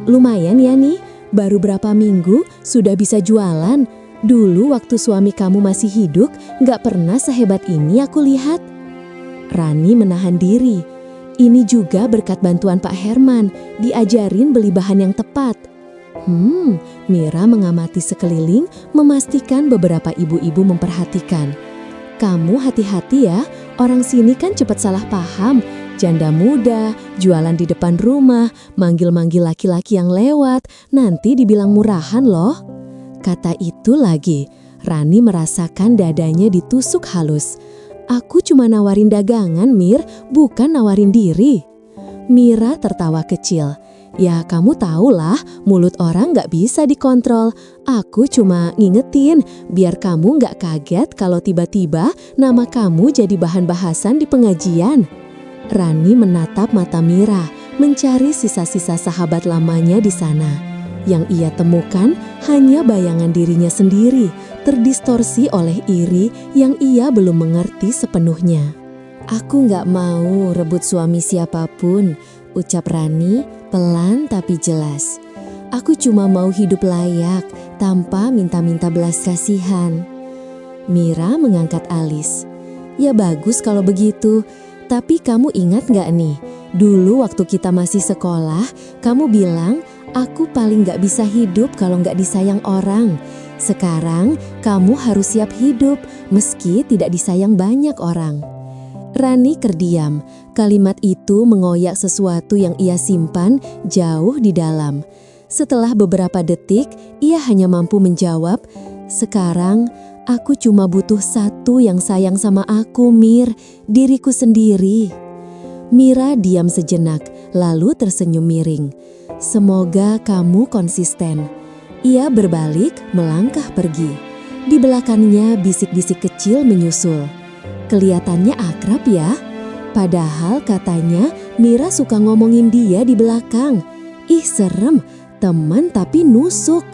"Lumayan ya nih, baru berapa minggu sudah bisa jualan. Dulu waktu suami kamu masih hidup, gak pernah sehebat ini aku lihat." Rani menahan diri. Ini juga berkat bantuan Pak Herman, diajarin beli bahan yang tepat. Mira mengamati sekeliling, memastikan beberapa ibu-ibu memperhatikan. "Kamu hati-hati ya, orang sini kan cepat salah paham. Janda muda, jualan di depan rumah, manggil-manggil laki-laki yang lewat, nanti dibilang murahan loh." Kata itu lagi, Rani merasakan dadanya ditusuk halus. "Aku cuma nawarin dagangan, Mir, bukan nawarin diri." Mira tertawa kecil. "Ya kamu tahulah, mulut orang gak bisa dikontrol. Aku cuma ngingetin, biar kamu gak kaget kalau tiba-tiba nama kamu jadi bahan bahasan di pengajian." Rani menatap mata Mira, mencari sisa-sisa sahabat lamanya di sana. Yang ia temukan hanya bayangan dirinya sendiri, terdistorsi oleh iri yang ia belum mengerti sepenuhnya. "Aku gak mau rebut suami siapapun," ucap Rani pelan tapi jelas. "Aku cuma mau hidup layak tanpa minta-minta belas kasihan." Mira mengangkat alis. "Ya bagus kalau begitu, tapi kamu ingat gak nih, dulu waktu kita masih sekolah, kamu bilang aku paling gak bisa hidup kalau gak disayang orang. Sekarang kamu harus siap hidup meski tidak disayang banyak orang." Rani terdiam. Kalimat itu mengoyak sesuatu yang ia simpan jauh di dalam. Setelah beberapa detik, ia hanya mampu menjawab, "Sekarang aku cuma butuh satu yang sayang sama aku, Mir, diriku sendiri." Mira diam sejenak, lalu tersenyum miring. "Semoga kamu konsisten." Ia berbalik, melangkah pergi. Di belakangnya bisik-bisik kecil menyusul. "Kelihatannya akrab ya?" Padahal katanya Mira suka ngomongin dia di belakang. Ih serem, teman tapi nusuk.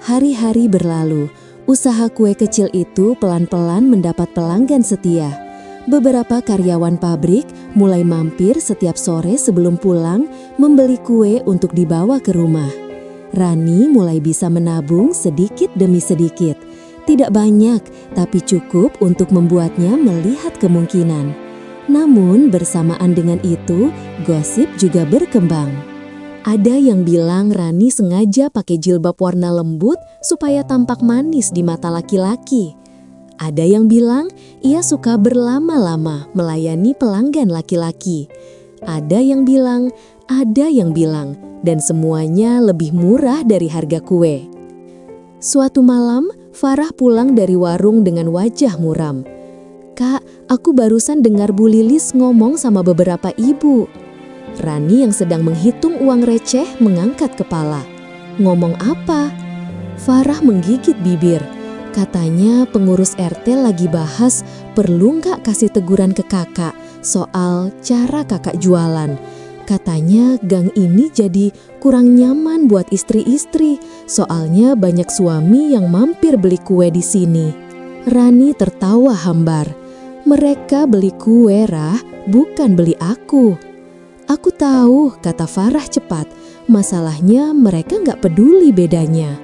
Hari-hari berlalu, usaha kue kecil itu pelan-pelan mendapat pelanggan setia. Beberapa karyawan pabrik mulai mampir setiap sore sebelum pulang membeli kue untuk dibawa ke rumah. Rani mulai bisa menabung sedikit demi sedikit. Tidak banyak, tapi cukup untuk membuatnya melihat kemungkinan. Namun bersamaan dengan itu, gosip juga berkembang. Ada yang bilang Rani sengaja pakai jilbab warna lembut supaya tampak manis di mata laki-laki. Ada yang bilang ia suka berlama-lama melayani pelanggan laki-laki. Ada yang bilang, dan semuanya lebih murah dari harga kue. Suatu malam, Farah pulang dari warung dengan wajah muram. "Kak, aku barusan dengar Bu Lilis ngomong sama beberapa ibu." Rani yang sedang menghitung uang receh mengangkat kepala. "Ngomong apa?" Farah menggigit bibir. "Katanya pengurus RT lagi bahas perlu nggak kasih teguran ke kakak soal cara kakak jualan. Katanya gang ini jadi kurang nyaman buat istri-istri, soalnya banyak suami yang mampir beli kue di sini." Rani tertawa hambar. "Mereka beli kue, Rah, bukan beli aku." "Aku tahu," kata Farah cepat. "Masalahnya mereka nggak peduli bedanya."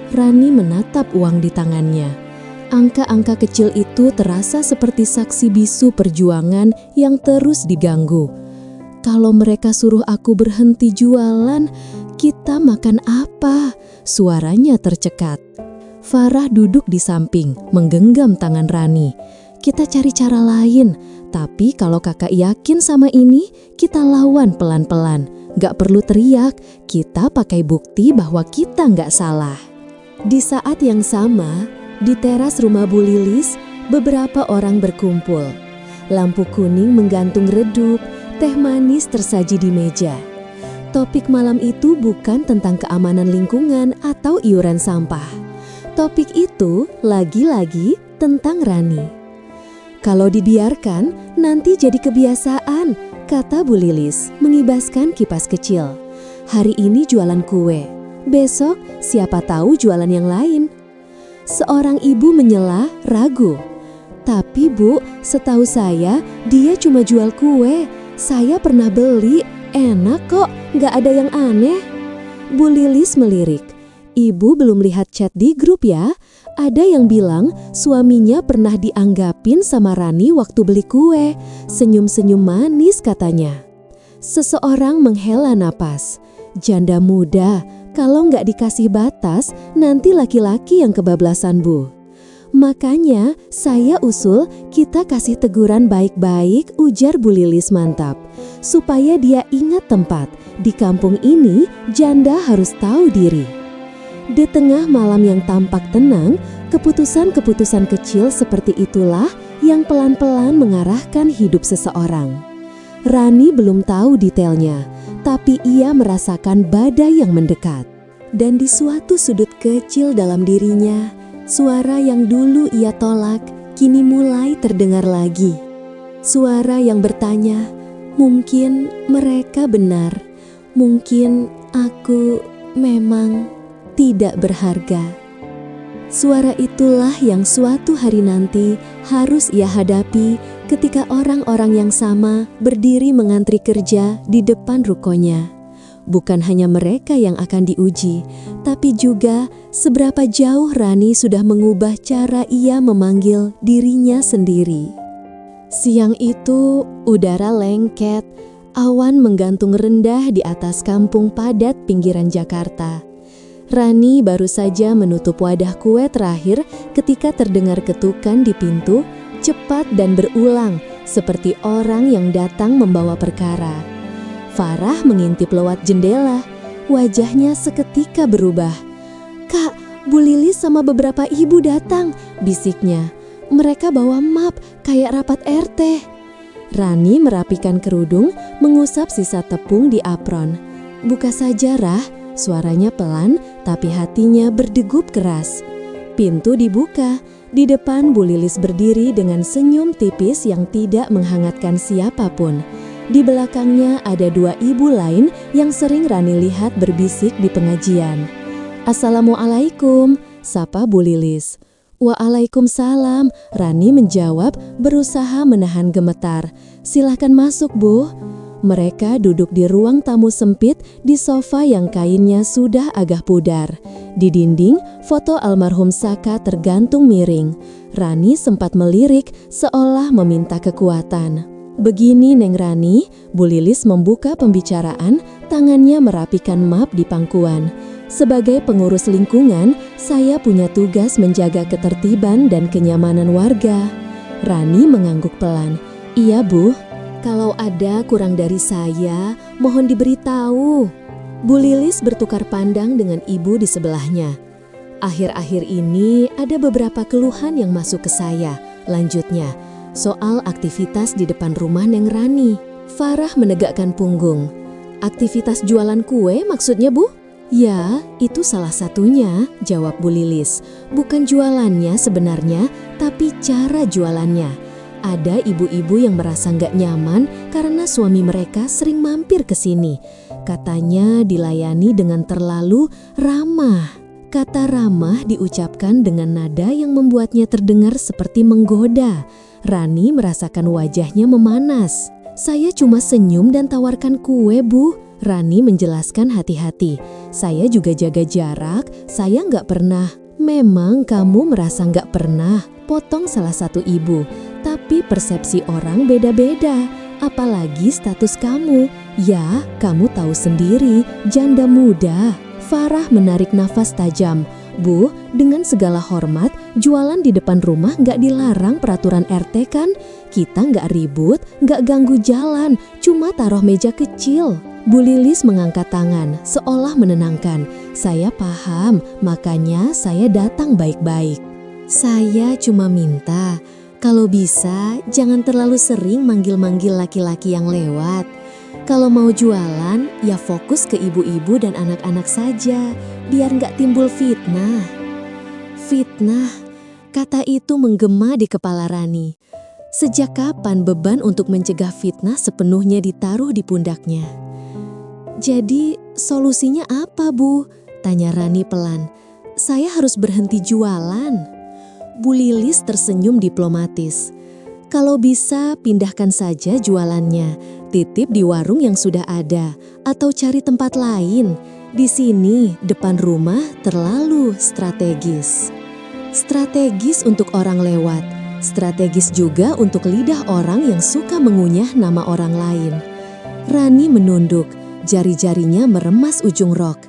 Rani menatap uang di tangannya. Angka-angka kecil itu terasa seperti saksi bisu perjuangan yang terus diganggu. "Kalau mereka suruh aku berhenti jualan, kita makan apa?" Suaranya tercekat. Farah duduk di samping, menggenggam tangan Rani. "Kita cari cara lain, tapi kalau kakak yakin sama ini, kita lawan pelan-pelan. Gak perlu teriak, kita pakai bukti bahwa kita gak salah." Di saat yang sama, di teras rumah Bu Lilis, beberapa orang berkumpul. Lampu kuning menggantung redup, teh manis tersaji di meja. Topik malam itu bukan tentang keamanan lingkungan atau iuran sampah. Topik itu lagi-lagi tentang Rani. "Kalau dibiarkan, nanti jadi kebiasaan," kata Bu Lilis, mengibaskan kipas kecil. "Hari ini jualan kue, besok siapa tahu jualan yang lain." Seorang ibu menyela, ragu. "Tapi Bu, setahu saya dia cuma jual kue. Saya pernah beli, enak kok, gak ada yang aneh." Bu Lilis melirik. "Ibu belum lihat chat di grup ya? Ada yang bilang suaminya pernah dianggapin sama Rani waktu beli kue. Senyum-senyum manis katanya." Seseorang menghela napas. "Janda muda, kalau nggak dikasih batas, nanti laki-laki yang kebablasan Bu. Makanya saya usul kita kasih teguran baik-baik," ujar Bu Lilis mantap. "Supaya dia ingat tempat, di kampung ini janda harus tahu diri." Di tengah malam yang tampak tenang, keputusan-keputusan kecil seperti itulah yang pelan-pelan mengarahkan hidup seseorang. Rani belum tahu detailnya, tapi ia merasakan badai yang mendekat. Dan di suatu sudut kecil dalam dirinya, suara yang dulu ia tolak kini mulai terdengar lagi. Suara yang bertanya, Mungkin mereka benar. Mungkin aku memang tidak berharga. Suara itulah yang suatu hari nanti harus ia hadapi ketika orang-orang yang sama berdiri mengantri kerja di depan rukonya. Bukan hanya mereka yang akan diuji, tapi juga seberapa jauh Rani sudah mengubah cara ia memanggil dirinya sendiri. Siang itu, udara lengket, awan menggantung rendah di atas kampung padat pinggiran Jakarta. Rani baru saja menutup wadah kue terakhir ketika terdengar ketukan di pintu, cepat dan berulang, seperti orang yang datang membawa perkara. Farah mengintip lewat jendela, wajahnya seketika berubah. "Kak, Bu Lilis sama beberapa ibu datang," bisiknya. "Mereka bawa map kayak rapat RT." Rani merapikan kerudung, mengusap sisa tepung di apron. "Buka saja, Rah," suaranya pelan, tapi hatinya berdegup keras. Pintu dibuka, di depan Bu Lilis berdiri dengan senyum tipis yang tidak menghangatkan siapapun. Di belakangnya ada dua ibu lain yang sering Rani lihat berbisik di pengajian. "Assalamualaikum," sapa Bu Lilis. "Waalaikumsalam," Rani menjawab, berusaha menahan gemetar. "Silahkan masuk, Bu." Mereka duduk di ruang tamu sempit di sofa yang kainnya sudah agak pudar. Di dinding, foto almarhum Saka tergantung miring. Rani sempat melirik seolah meminta kekuatan. "Begini, Neng Rani," Bu Lilis membuka pembicaraan, tangannya merapikan map di pangkuan. "Sebagai pengurus lingkungan, saya punya tugas menjaga ketertiban dan kenyamanan warga." Rani mengangguk pelan. "Iya, Bu. Kalau ada kurang dari saya, mohon diberitahu." Bu Lilis bertukar pandang dengan ibu di sebelahnya. "Akhir-akhir ini ada beberapa keluhan yang masuk ke saya," lanjutnya, "soal aktivitas di depan rumah Neng Rani." Farah menegakkan punggung. "Aktivitas jualan kue maksudnya, Bu?" "Ya, itu salah satunya," jawab Bu Lilis. "Bukan jualannya sebenarnya, tapi cara jualannya. Ada ibu-ibu yang merasa nggak nyaman karena suami mereka sering mampir ke sini. Katanya dilayani dengan terlalu ramah." Kata ramah diucapkan dengan nada yang membuatnya terdengar seperti menggoda. Rani merasakan wajahnya memanas. "Saya cuma senyum dan tawarkan kue, Bu," Rani menjelaskan hati-hati. "Saya juga jaga jarak, saya nggak pernah." "Memang kamu merasa nggak pernah," potong salah satu ibu. "Tapi persepsi orang beda-beda, apalagi status kamu. Ya, kamu tahu sendiri, janda muda." Farah menarik nafas tajam. "Bu, dengan segala hormat, jualan di depan rumah nggak dilarang peraturan RT kan? Kita nggak ribut, nggak ganggu jalan, cuma taruh meja kecil." Bu Lilis mengangkat tangan, seolah menenangkan. "Saya paham, makanya saya datang baik-baik. Saya cuma minta, kalau bisa jangan terlalu sering manggil-manggil laki-laki yang lewat. Kalau mau jualan, ya fokus ke ibu-ibu dan anak-anak saja, biar nggak timbul fitnah." Fitnah, kata itu menggema di kepala Rani. Sejak kapan beban untuk mencegah fitnah sepenuhnya ditaruh di pundaknya? "Jadi solusinya apa, Bu?" tanya Rani pelan. "Saya harus berhenti jualan." Bu Lilis tersenyum diplomatis. "Kalau bisa pindahkan saja jualannya, titip di warung yang sudah ada, atau cari tempat lain. Di sini, depan rumah terlalu strategis." Strategis untuk orang lewat, strategis juga untuk lidah orang yang suka mengunyah nama orang lain. Rani menunduk, jari-jarinya meremas ujung rok.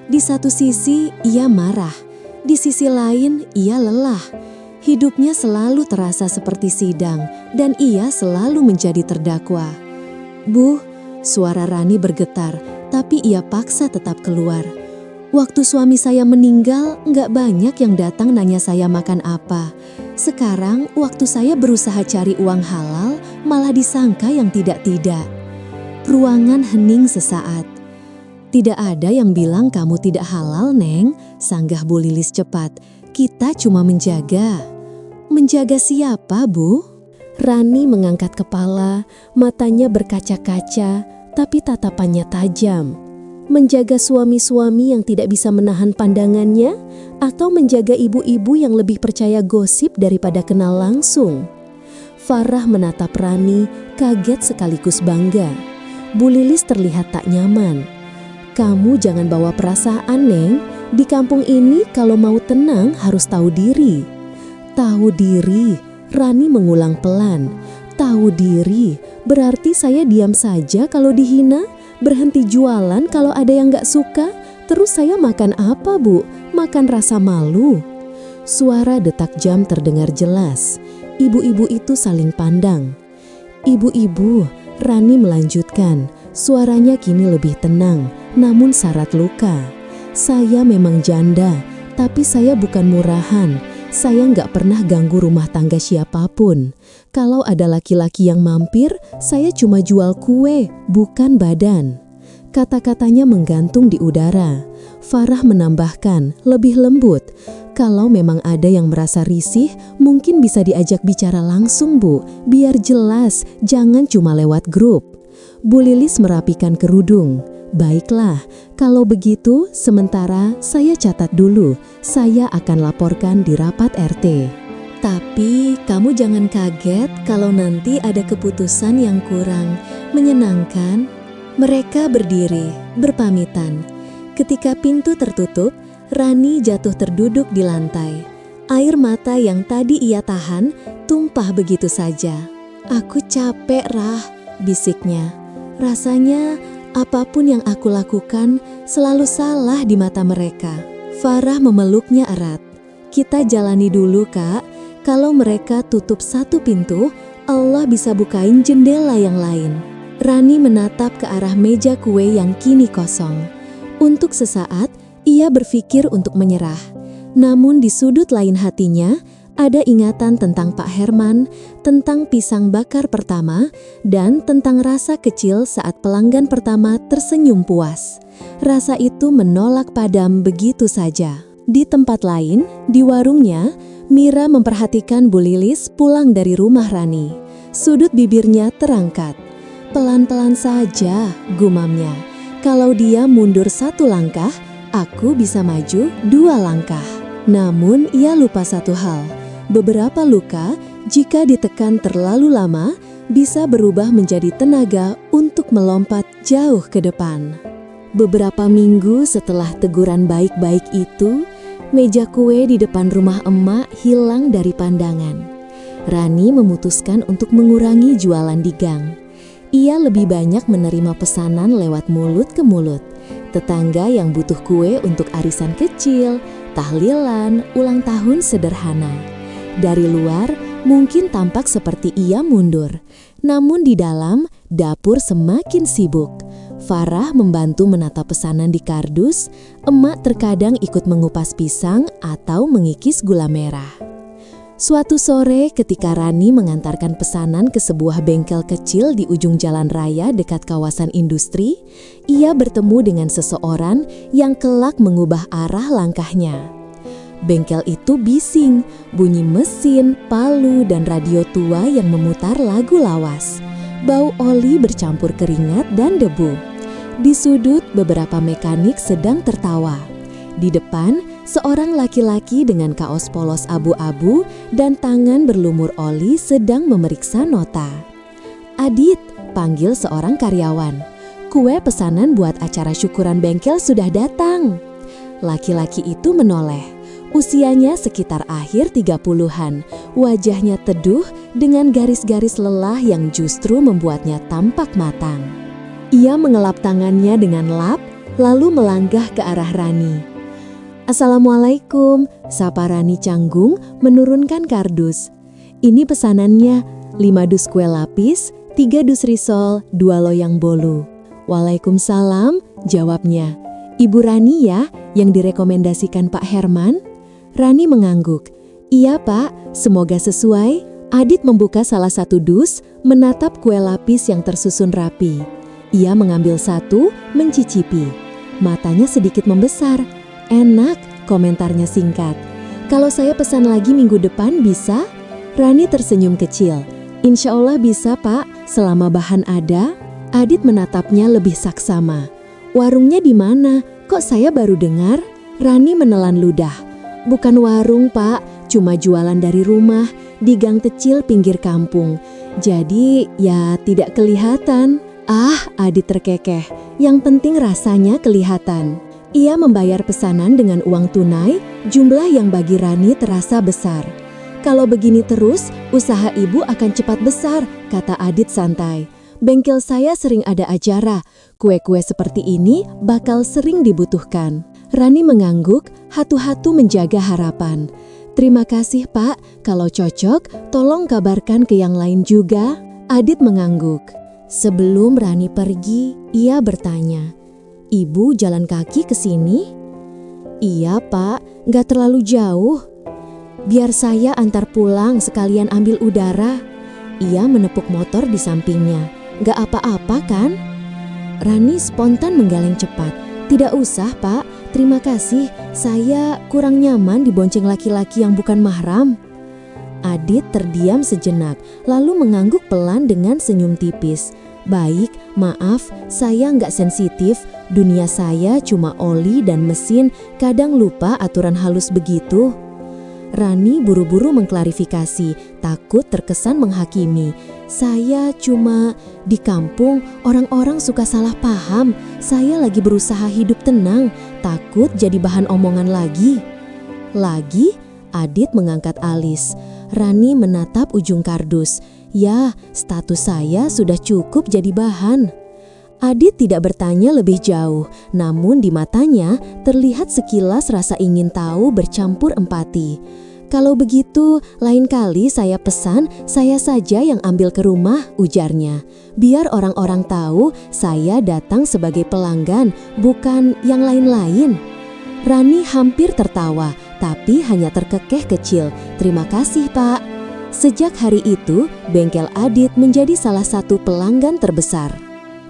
Di satu sisi ia marah, di sisi lain ia lelah. Hidupnya selalu terasa seperti sidang dan ia selalu menjadi terdakwa. "Bu," suara Rani bergetar, tapi ia paksa tetap keluar. "Waktu suami saya meninggal, nggak banyak yang datang nanya saya makan apa. Sekarang waktu saya berusaha cari uang halal, malah disangka yang tidak-tidak." Ruangan hening sesaat. "Tidak ada yang bilang kamu tidak halal, Neng," sanggah Bu Lilis cepat. "Kita cuma menjaga." "Menjaga siapa, Bu?" Rani mengangkat kepala, matanya berkaca-kaca, tapi tatapannya tajam. Menjaga suami-suami yang tidak bisa menahan pandangannya, atau menjaga ibu-ibu yang lebih percaya gosip daripada kenal langsung. Farah menatap Rani, kaget sekaligus bangga. Bu Lilis terlihat tak nyaman. "Kamu jangan bawa perasaan, Neng. Di kampung ini kalau mau tenang harus tahu diri." "Tahu diri," Rani mengulang pelan. "Tahu diri, berarti saya diam saja kalau dihina? Berhenti jualan kalau ada yang gak suka? Terus saya makan apa, Bu? Makan rasa malu?" Suara detak jam terdengar jelas. Ibu-ibu itu saling pandang. "Ibu-ibu," Rani melanjutkan. Suaranya kini lebih tenang, namun syarat luka. "Saya memang janda, tapi saya bukan murahan. Saya nggak pernah ganggu rumah tangga siapapun. Kalau ada laki-laki yang mampir, saya cuma jual kue, bukan badan." Kata-katanya menggantung di udara. Farah menambahkan, lebih lembut, "Kalau memang ada yang merasa risih, mungkin bisa diajak bicara langsung, Bu. Biar jelas, jangan cuma lewat grup." Bu Lilis merapikan kerudung. "Baiklah, kalau begitu sementara saya catat dulu. Saya akan laporkan di rapat RT. Tapi kamu jangan kaget kalau nanti ada keputusan yang kurang menyenangkan." Mereka berdiri, berpamitan. Ketika pintu tertutup, Rani jatuh terduduk di lantai. Air mata yang tadi ia tahan tumpah begitu saja. "Aku capek, Rah," bisiknya. "Rasanya apapun yang aku lakukan selalu salah di mata mereka." Farah memeluknya erat. "Kita jalani dulu, Kak. Kalau mereka tutup satu pintu, Allah bisa bukain jendela yang lain." Rani menatap ke arah meja kue yang kini kosong. Untuk sesaat, ia berpikir untuk menyerah. Namun di sudut lain hatinya, ada ingatan tentang Pak Herman, tentang pisang bakar pertama, dan tentang rasa kecil saat pelanggan pertama tersenyum puas. Rasa itu menolak padam begitu saja. Di tempat lain, di warungnya, Mira memperhatikan Bu Lilis pulang dari rumah Rani. Sudut bibirnya terangkat. "Pelan-pelan saja," gumamnya. "Kalau dia mundur satu langkah, aku bisa maju 2 langkah." Namun ia lupa satu hal. Beberapa luka, jika ditekan terlalu lama, bisa berubah menjadi tenaga untuk melompat jauh ke depan. Beberapa minggu setelah teguran baik-baik itu, meja kue di depan rumah emak hilang dari pandangan. Rani memutuskan untuk mengurangi jualan di gang. Ia lebih banyak menerima pesanan lewat mulut ke mulut. Tetangga yang butuh kue untuk arisan kecil, tahlilan, ulang tahun sederhana. Dari luar, mungkin tampak seperti ia mundur. Namun di dalam, dapur semakin sibuk. Farah membantu menata pesanan di kardus, emak terkadang ikut mengupas pisang atau mengikis gula merah. Suatu sore ketika Rani mengantarkan pesanan ke sebuah bengkel kecil di ujung jalan raya dekat kawasan industri, ia bertemu dengan seseorang yang kelak mengubah arah langkahnya. Bengkel itu bising, bunyi mesin, palu, dan radio tua yang memutar lagu lawas. Bau oli bercampur keringat dan debu. Di sudut beberapa mekanik sedang tertawa. Di depan, seorang laki-laki dengan kaos polos abu-abu dan tangan berlumur oli sedang memeriksa nota. "Adit," panggil seorang karyawan. "Kue pesanan buat acara syukuran bengkel sudah datang." Laki-laki itu menoleh. Usianya sekitar akhir 30-an, wajahnya teduh dengan garis-garis lelah yang justru membuatnya tampak matang. Ia mengelap tangannya dengan lap, lalu melanggah ke arah Rani. "Assalamualaikum," sapa Rani canggung menurunkan kardus. "Ini pesanannya, 5 dus kue lapis, 3 dus risol, 2 loyang bolu." "Waalaikumsalam," jawabnya. "Ibu Rani ya, yang direkomendasikan Pak Herman?" Rani mengangguk. "Iya Pak, semoga sesuai." Adit membuka salah satu dus, menatap kue lapis yang tersusun rapi. Ia mengambil satu, mencicipi. Matanya sedikit membesar. "Enak," komentarnya singkat. "Kalau saya pesan lagi minggu depan bisa?" Rani tersenyum kecil. Insya Allah bisa, Pak, selama bahan ada. Adit menatapnya lebih saksama. Warungnya di mana? Kok saya baru dengar? Rani menelan ludah. Bukan warung, Pak, cuma jualan dari rumah di gang kecil pinggir kampung. Jadi ya tidak kelihatan. Ah, Adit terkekeh. Yang penting rasanya kelihatan. Ia membayar pesanan dengan uang tunai, jumlah yang bagi Rani terasa besar. Kalau begini terus, usaha ibu akan cepat besar, kata Adit santai. Bengkel saya sering ada acara, kue-kue seperti ini bakal sering dibutuhkan. Rani mengangguk, hatu-hatu menjaga harapan. Terima kasih, Pak, kalau cocok tolong kabarkan ke yang lain juga. Adit mengangguk. Sebelum Rani pergi, ia bertanya, Ibu jalan kaki ke sini? Iya, Pak, gak terlalu jauh. Biar saya antar pulang sekalian ambil udara. Ia menepuk motor di sampingnya. Gak apa-apa kan? Rani spontan menggeleng cepat. Tidak usah, Pak. Terima kasih. Saya kurang nyaman dibonceng laki-laki yang bukan mahram. Adit terdiam sejenak, lalu mengangguk pelan dengan senyum tipis. Baik, maaf, saya nggak sensitif. Dunia saya cuma oli dan mesin, kadang lupa aturan halus begitu. Rani buru-buru mengklarifikasi, takut terkesan menghakimi. Saya cuma di kampung, orang-orang suka salah paham. Saya lagi berusaha hidup tenang, takut jadi bahan omongan lagi. Lagi? Adit mengangkat alis. Rani menatap ujung kardus. Ya, status saya sudah cukup jadi bahan. Adit tidak bertanya lebih jauh, namun di matanya terlihat sekilas rasa ingin tahu bercampur empati. Kalau begitu, lain kali saya pesan saya saja yang ambil ke rumah, ujarnya. Biar orang-orang tahu saya datang sebagai pelanggan, bukan yang lain-lain. Rani hampir tertawa, tapi hanya terkekeh kecil. Terima kasih, Pak. Sejak hari itu, bengkel Adit menjadi salah satu pelanggan terbesar.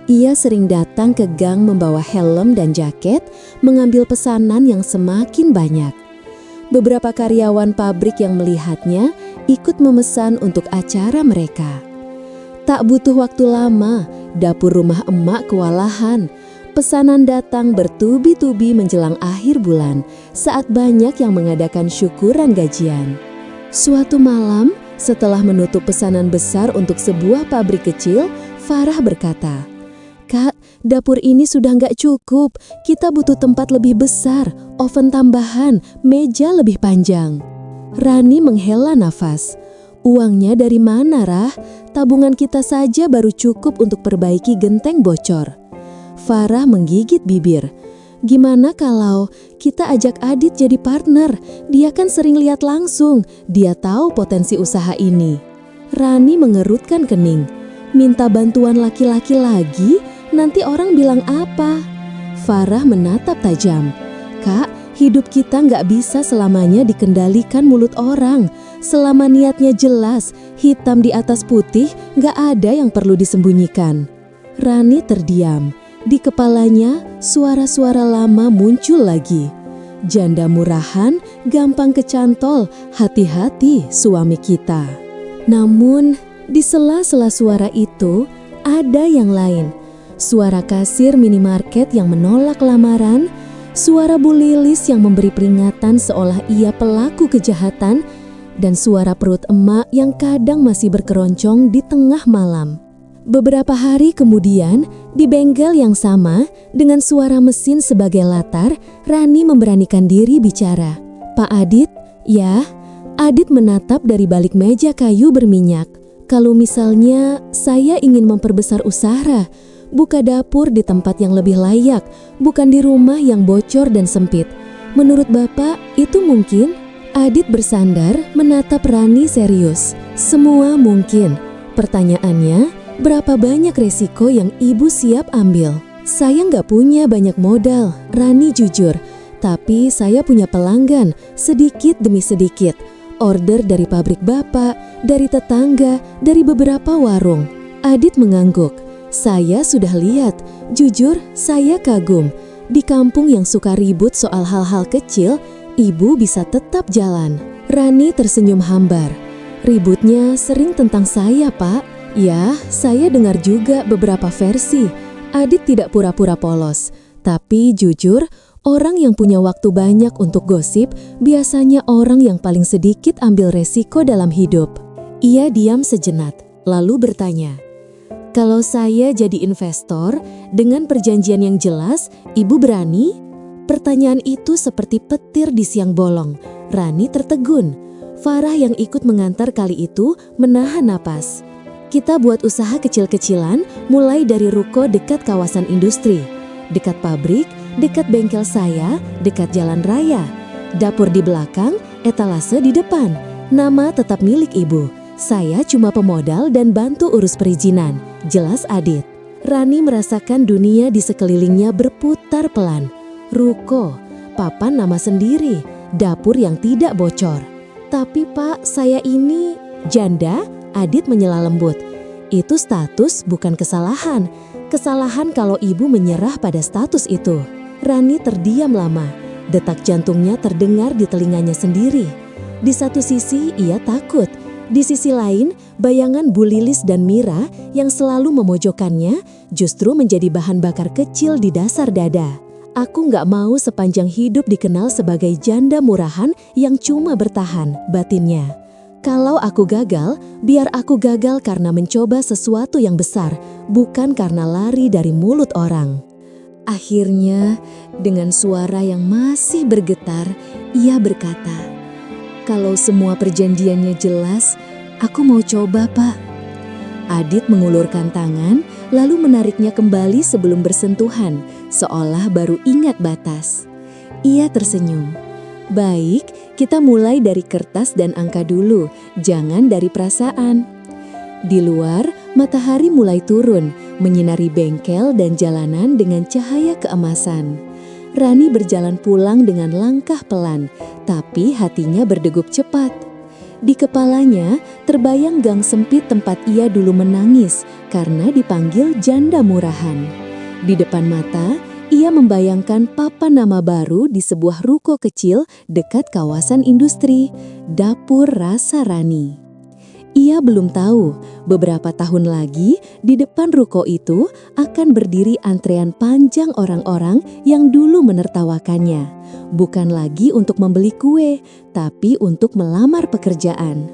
Ia sering datang ke gang membawa helm dan jaket, mengambil pesanan yang semakin banyak. Beberapa karyawan pabrik yang melihatnya ikut memesan untuk acara mereka. Tak butuh waktu lama, dapur rumah emak kewalahan. Pesanan datang bertubi-tubi menjelang akhir bulan, saat banyak yang mengadakan syukuran gajian. Suatu malam, setelah menutup pesanan besar untuk sebuah pabrik kecil, Farah berkata, Kak, dapur ini sudah nggak cukup. Kita butuh tempat lebih besar, oven tambahan, meja lebih panjang. Rani menghela nafas. Uangnya dari mana, Rah? Tabungan kita saja baru cukup untuk perbaiki genteng bocor. Farah menggigit bibir. Gimana kalau kita ajak Adit jadi partner? Dia kan sering lihat langsung. Dia tahu potensi usaha ini. Rani mengerutkan kening. Minta bantuan laki-laki lagi? Nanti orang bilang apa? Farah menatap tajam. Kak, hidup kita nggak bisa selamanya dikendalikan mulut orang. Selama niatnya jelas, hitam di atas putih, nggak ada yang perlu disembunyikan. Rani terdiam. Di kepalanya, suara-suara lama muncul lagi. Janda murahan, gampang kecantol, hati-hati suami kita. Namun, di sela-sela suara itu, ada yang lain. Suara kasir minimarket yang menolak lamaran, suara Bu Lilis yang memberi peringatan seolah ia pelaku kejahatan, dan suara perut emak yang kadang masih berkeroncong di tengah malam. Beberapa hari kemudian, di bengkel yang sama, dengan suara mesin sebagai latar, Rani memberanikan diri bicara. Pak Adit, ya? Adit menatap dari balik meja kayu berminyak. Kalau misalnya saya ingin memperbesar usaha, buka dapur di tempat yang lebih layak, bukan di rumah yang bocor dan sempit. Menurut Bapak, itu mungkin? Adit bersandar menatap Rani serius. Semua mungkin. Pertanyaannya, berapa banyak resiko yang ibu siap ambil? Saya nggak punya banyak modal, Rani jujur. Tapi saya punya pelanggan, sedikit demi sedikit. Order dari pabrik Bapak, dari tetangga, dari beberapa warung. Adit mengangguk. Saya sudah lihat, jujur saya kagum. Di kampung yang suka ribut soal hal-hal kecil, ibu bisa tetap jalan. Rani tersenyum hambar. Ributnya sering tentang saya, Pak. Ya, saya dengar juga beberapa versi. Adit tidak pura-pura polos. Tapi jujur, orang yang punya waktu banyak untuk gosip biasanya orang yang paling sedikit ambil resiko dalam hidup. Ia diam sejenak, lalu bertanya, "Kalau saya jadi investor dengan perjanjian yang jelas, Ibu berani?" Pertanyaan itu seperti petir di siang bolong. Rani tertegun. Farah yang ikut mengantar kali itu menahan napas. "Kita buat usaha kecil-kecilan, mulai dari ruko dekat kawasan industri, dekat pabrik, dekat bengkel saya, dekat jalan raya. Dapur di belakang, etalase di depan. Nama tetap milik Ibu. Saya cuma pemodal dan bantu urus perizinan," jelas Adit. Rani merasakan dunia di sekelilingnya berputar pelan. Ruko, papan nama sendiri, dapur yang tidak bocor. "Tapi Pak, saya ini..." "Janda?" Adit menyela lembut. "Itu status, bukan kesalahan. Kesalahan kalau Ibu menyerah pada status itu." Rani terdiam lama. Detak jantungnya terdengar di telinganya sendiri. Di satu sisi ia takut. Di sisi lain, bayangan Bu Lilis dan Mira yang selalu memojokkannya justru menjadi bahan bakar kecil di dasar dada. "Aku nggak mau sepanjang hidup dikenal sebagai janda murahan yang cuma bertahan," batinnya. "Kalau aku gagal, biar aku gagal karena mencoba sesuatu yang besar, bukan karena lari dari mulut orang." Akhirnya, dengan suara yang masih bergetar, ia berkata, "Kalau semua perjanjiannya jelas, aku mau coba, Pak." Adit mengulurkan tangan, lalu menariknya kembali sebelum bersentuhan, seolah baru ingat batas. Ia tersenyum. "Baik, kita mulai dari kertas dan angka dulu, jangan dari perasaan." Di luar, matahari mulai turun, menyinari bengkel dan jalanan dengan cahaya keemasan. Rani berjalan pulang dengan langkah pelan, tapi hatinya berdegup cepat. Di kepalanya terbayang gang sempit tempat ia dulu menangis karena dipanggil janda murahan. Di depan mata, ia membayangkan papan nama baru di sebuah ruko kecil dekat kawasan industri, Dapur Rasa Rani. Ia belum tahu, beberapa tahun lagi di depan ruko itu akan berdiri antrean panjang orang-orang yang dulu menertawakannya. Bukan lagi untuk membeli kue, tapi untuk melamar pekerjaan.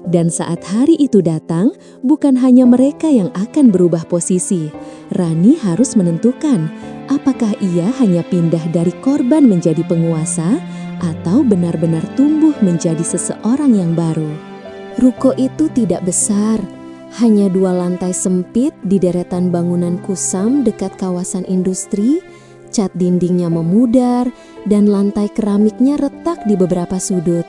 Dan saat hari itu datang, bukan hanya mereka yang akan berubah posisi. Rani harus menentukan, apakah ia hanya pindah dari korban menjadi penguasa, atau benar-benar tumbuh menjadi seseorang yang baru. Ruko itu tidak besar, hanya 2 lantai sempit di deretan bangunan kusam dekat kawasan industri, cat dindingnya memudar, dan lantai keramiknya retak di beberapa sudut.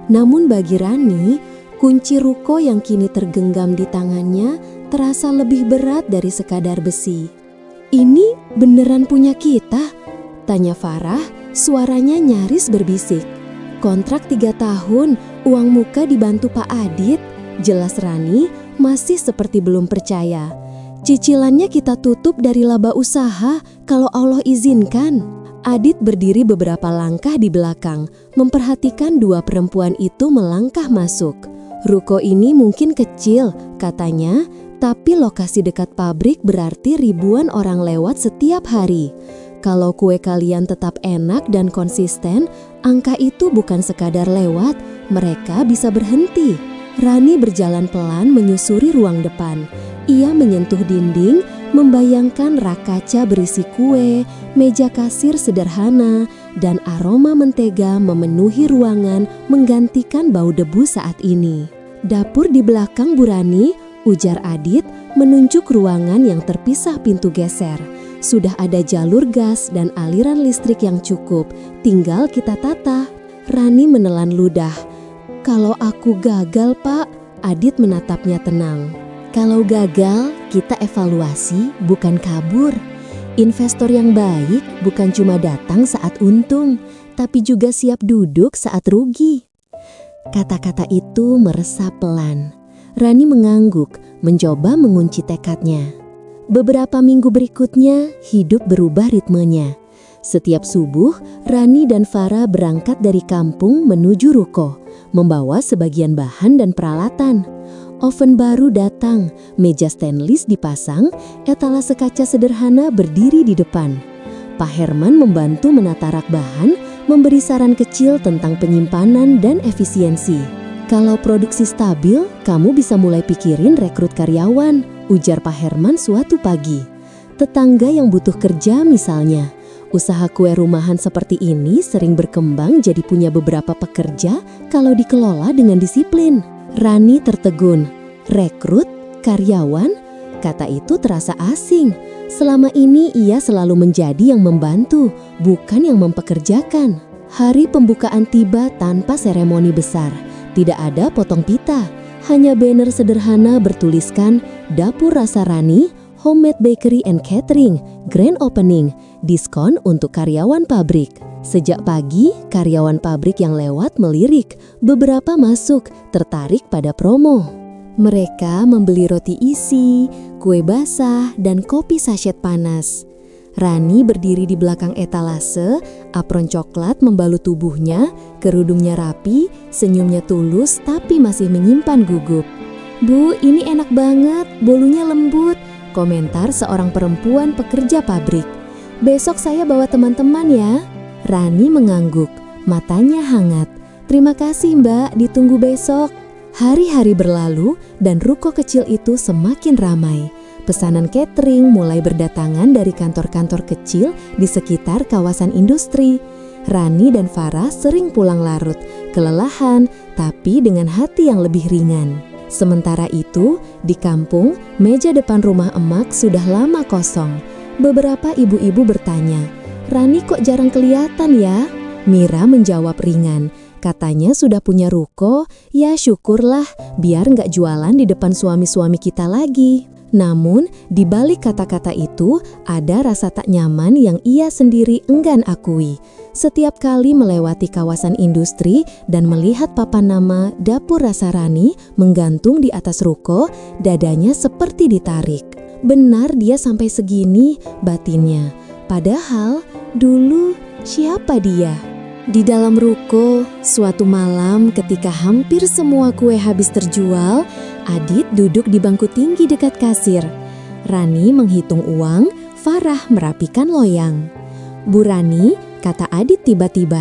Namun bagi Rani, kunci ruko yang kini tergenggam di tangannya terasa lebih berat dari sekadar besi. "Ini beneran punya kita?" tanya Farah, suaranya nyaris berbisik. "Kontrak 3 tahun, uang muka dibantu Pak Adit," jelas Rani masih seperti belum percaya. "Cicilannya kita tutup dari laba usaha kalau Allah izinkan." Adit berdiri beberapa langkah di belakang, memperhatikan 2 perempuan itu melangkah masuk. "Ruko ini mungkin kecil," katanya, "tapi lokasi dekat pabrik berarti ribuan orang lewat setiap hari. Kalau kue kalian tetap enak dan konsisten, angka itu bukan sekadar lewat, mereka bisa berhenti." Rani berjalan pelan menyusuri ruang depan. Ia menyentuh dinding, membayangkan rak kaca berisi kue, meja kasir sederhana, dan aroma mentega memenuhi ruangan menggantikan bau debu saat ini. "Dapur di belakang Bu Rani," ujar Adit, menunjuk ruangan yang terpisah pintu geser. "Sudah ada jalur gas dan aliran listrik yang cukup, tinggal kita tata." Rani menelan ludah. "Kalau aku gagal, Pak," Adit menatapnya tenang. "Kalau gagal, kita evaluasi, bukan kabur. Investor yang baik bukan cuma datang saat untung, tapi juga siap duduk saat rugi." Kata-kata itu meresap pelan. Rani mengangguk, mencoba mengunci tekadnya. Beberapa minggu berikutnya, hidup berubah ritmenya. Setiap subuh, Rani dan Farah berangkat dari kampung menuju ruko, membawa sebagian bahan dan peralatan. Oven baru datang, meja stainless dipasang, etalase kaca sederhana berdiri di depan. Pak Herman membantu menata rak bahan, memberi saran kecil tentang penyimpanan dan efisiensi. Kalau produksi stabil, kamu bisa mulai pikirin rekrut karyawan, ujar Pak Herman suatu pagi. Tetangga yang butuh kerja misalnya. Usaha kue rumahan seperti ini sering berkembang jadi punya beberapa pekerja kalau dikelola dengan disiplin. Rani tertegun. Rekrut? Karyawan? Kata itu terasa asing. Selama ini ia selalu menjadi yang membantu, bukan yang mempekerjakan. Hari pembukaan tiba tanpa seremoni besar. Tidak ada potong pita, hanya banner sederhana bertuliskan Dapur Rasa Rani, Homemade Bakery and Catering, Grand Opening, diskon untuk karyawan pabrik. Sejak pagi, karyawan pabrik yang lewat melirik, beberapa masuk, tertarik pada promo. Mereka membeli roti isi, kue basah, dan kopi sachet panas. Rani berdiri di belakang etalase, apron coklat membalut tubuhnya, kerudungnya rapi, senyumnya tulus tapi masih menyimpan gugup. "Bu, ini enak banget, bolunya lembut," komentar seorang perempuan pekerja pabrik. "Besok saya bawa teman-teman ya." Rani mengangguk, matanya hangat. "Terima kasih Mbak, ditunggu besok." Hari-hari berlalu dan ruko kecil itu semakin ramai. Pesanan catering mulai berdatangan dari kantor-kantor kecil di sekitar kawasan industri. Rani dan Farah sering pulang larut, kelelahan, tapi dengan hati yang lebih ringan. Sementara itu, di kampung, meja depan rumah emak sudah lama kosong. Beberapa ibu-ibu bertanya, "Rani kok jarang kelihatan ya?" Mira menjawab ringan, katanya sudah punya ruko, ya syukurlah biar nggak jualan di depan suami-suami kita lagi. Namun, di balik kata-kata itu, ada rasa tak nyaman yang ia sendiri enggan akui. Setiap kali melewati kawasan industri dan melihat papan nama Dapur Rasa Rani menggantung di atas ruko, dadanya seperti ditarik. Benar dia sampai segini, batinnya. Padahal, dulu siapa dia? Di dalam ruko, suatu malam ketika hampir semua kue habis terjual, Adit duduk di bangku tinggi dekat kasir. Rani menghitung uang, Farah merapikan loyang. "Bu Rani," kata Adit tiba-tiba,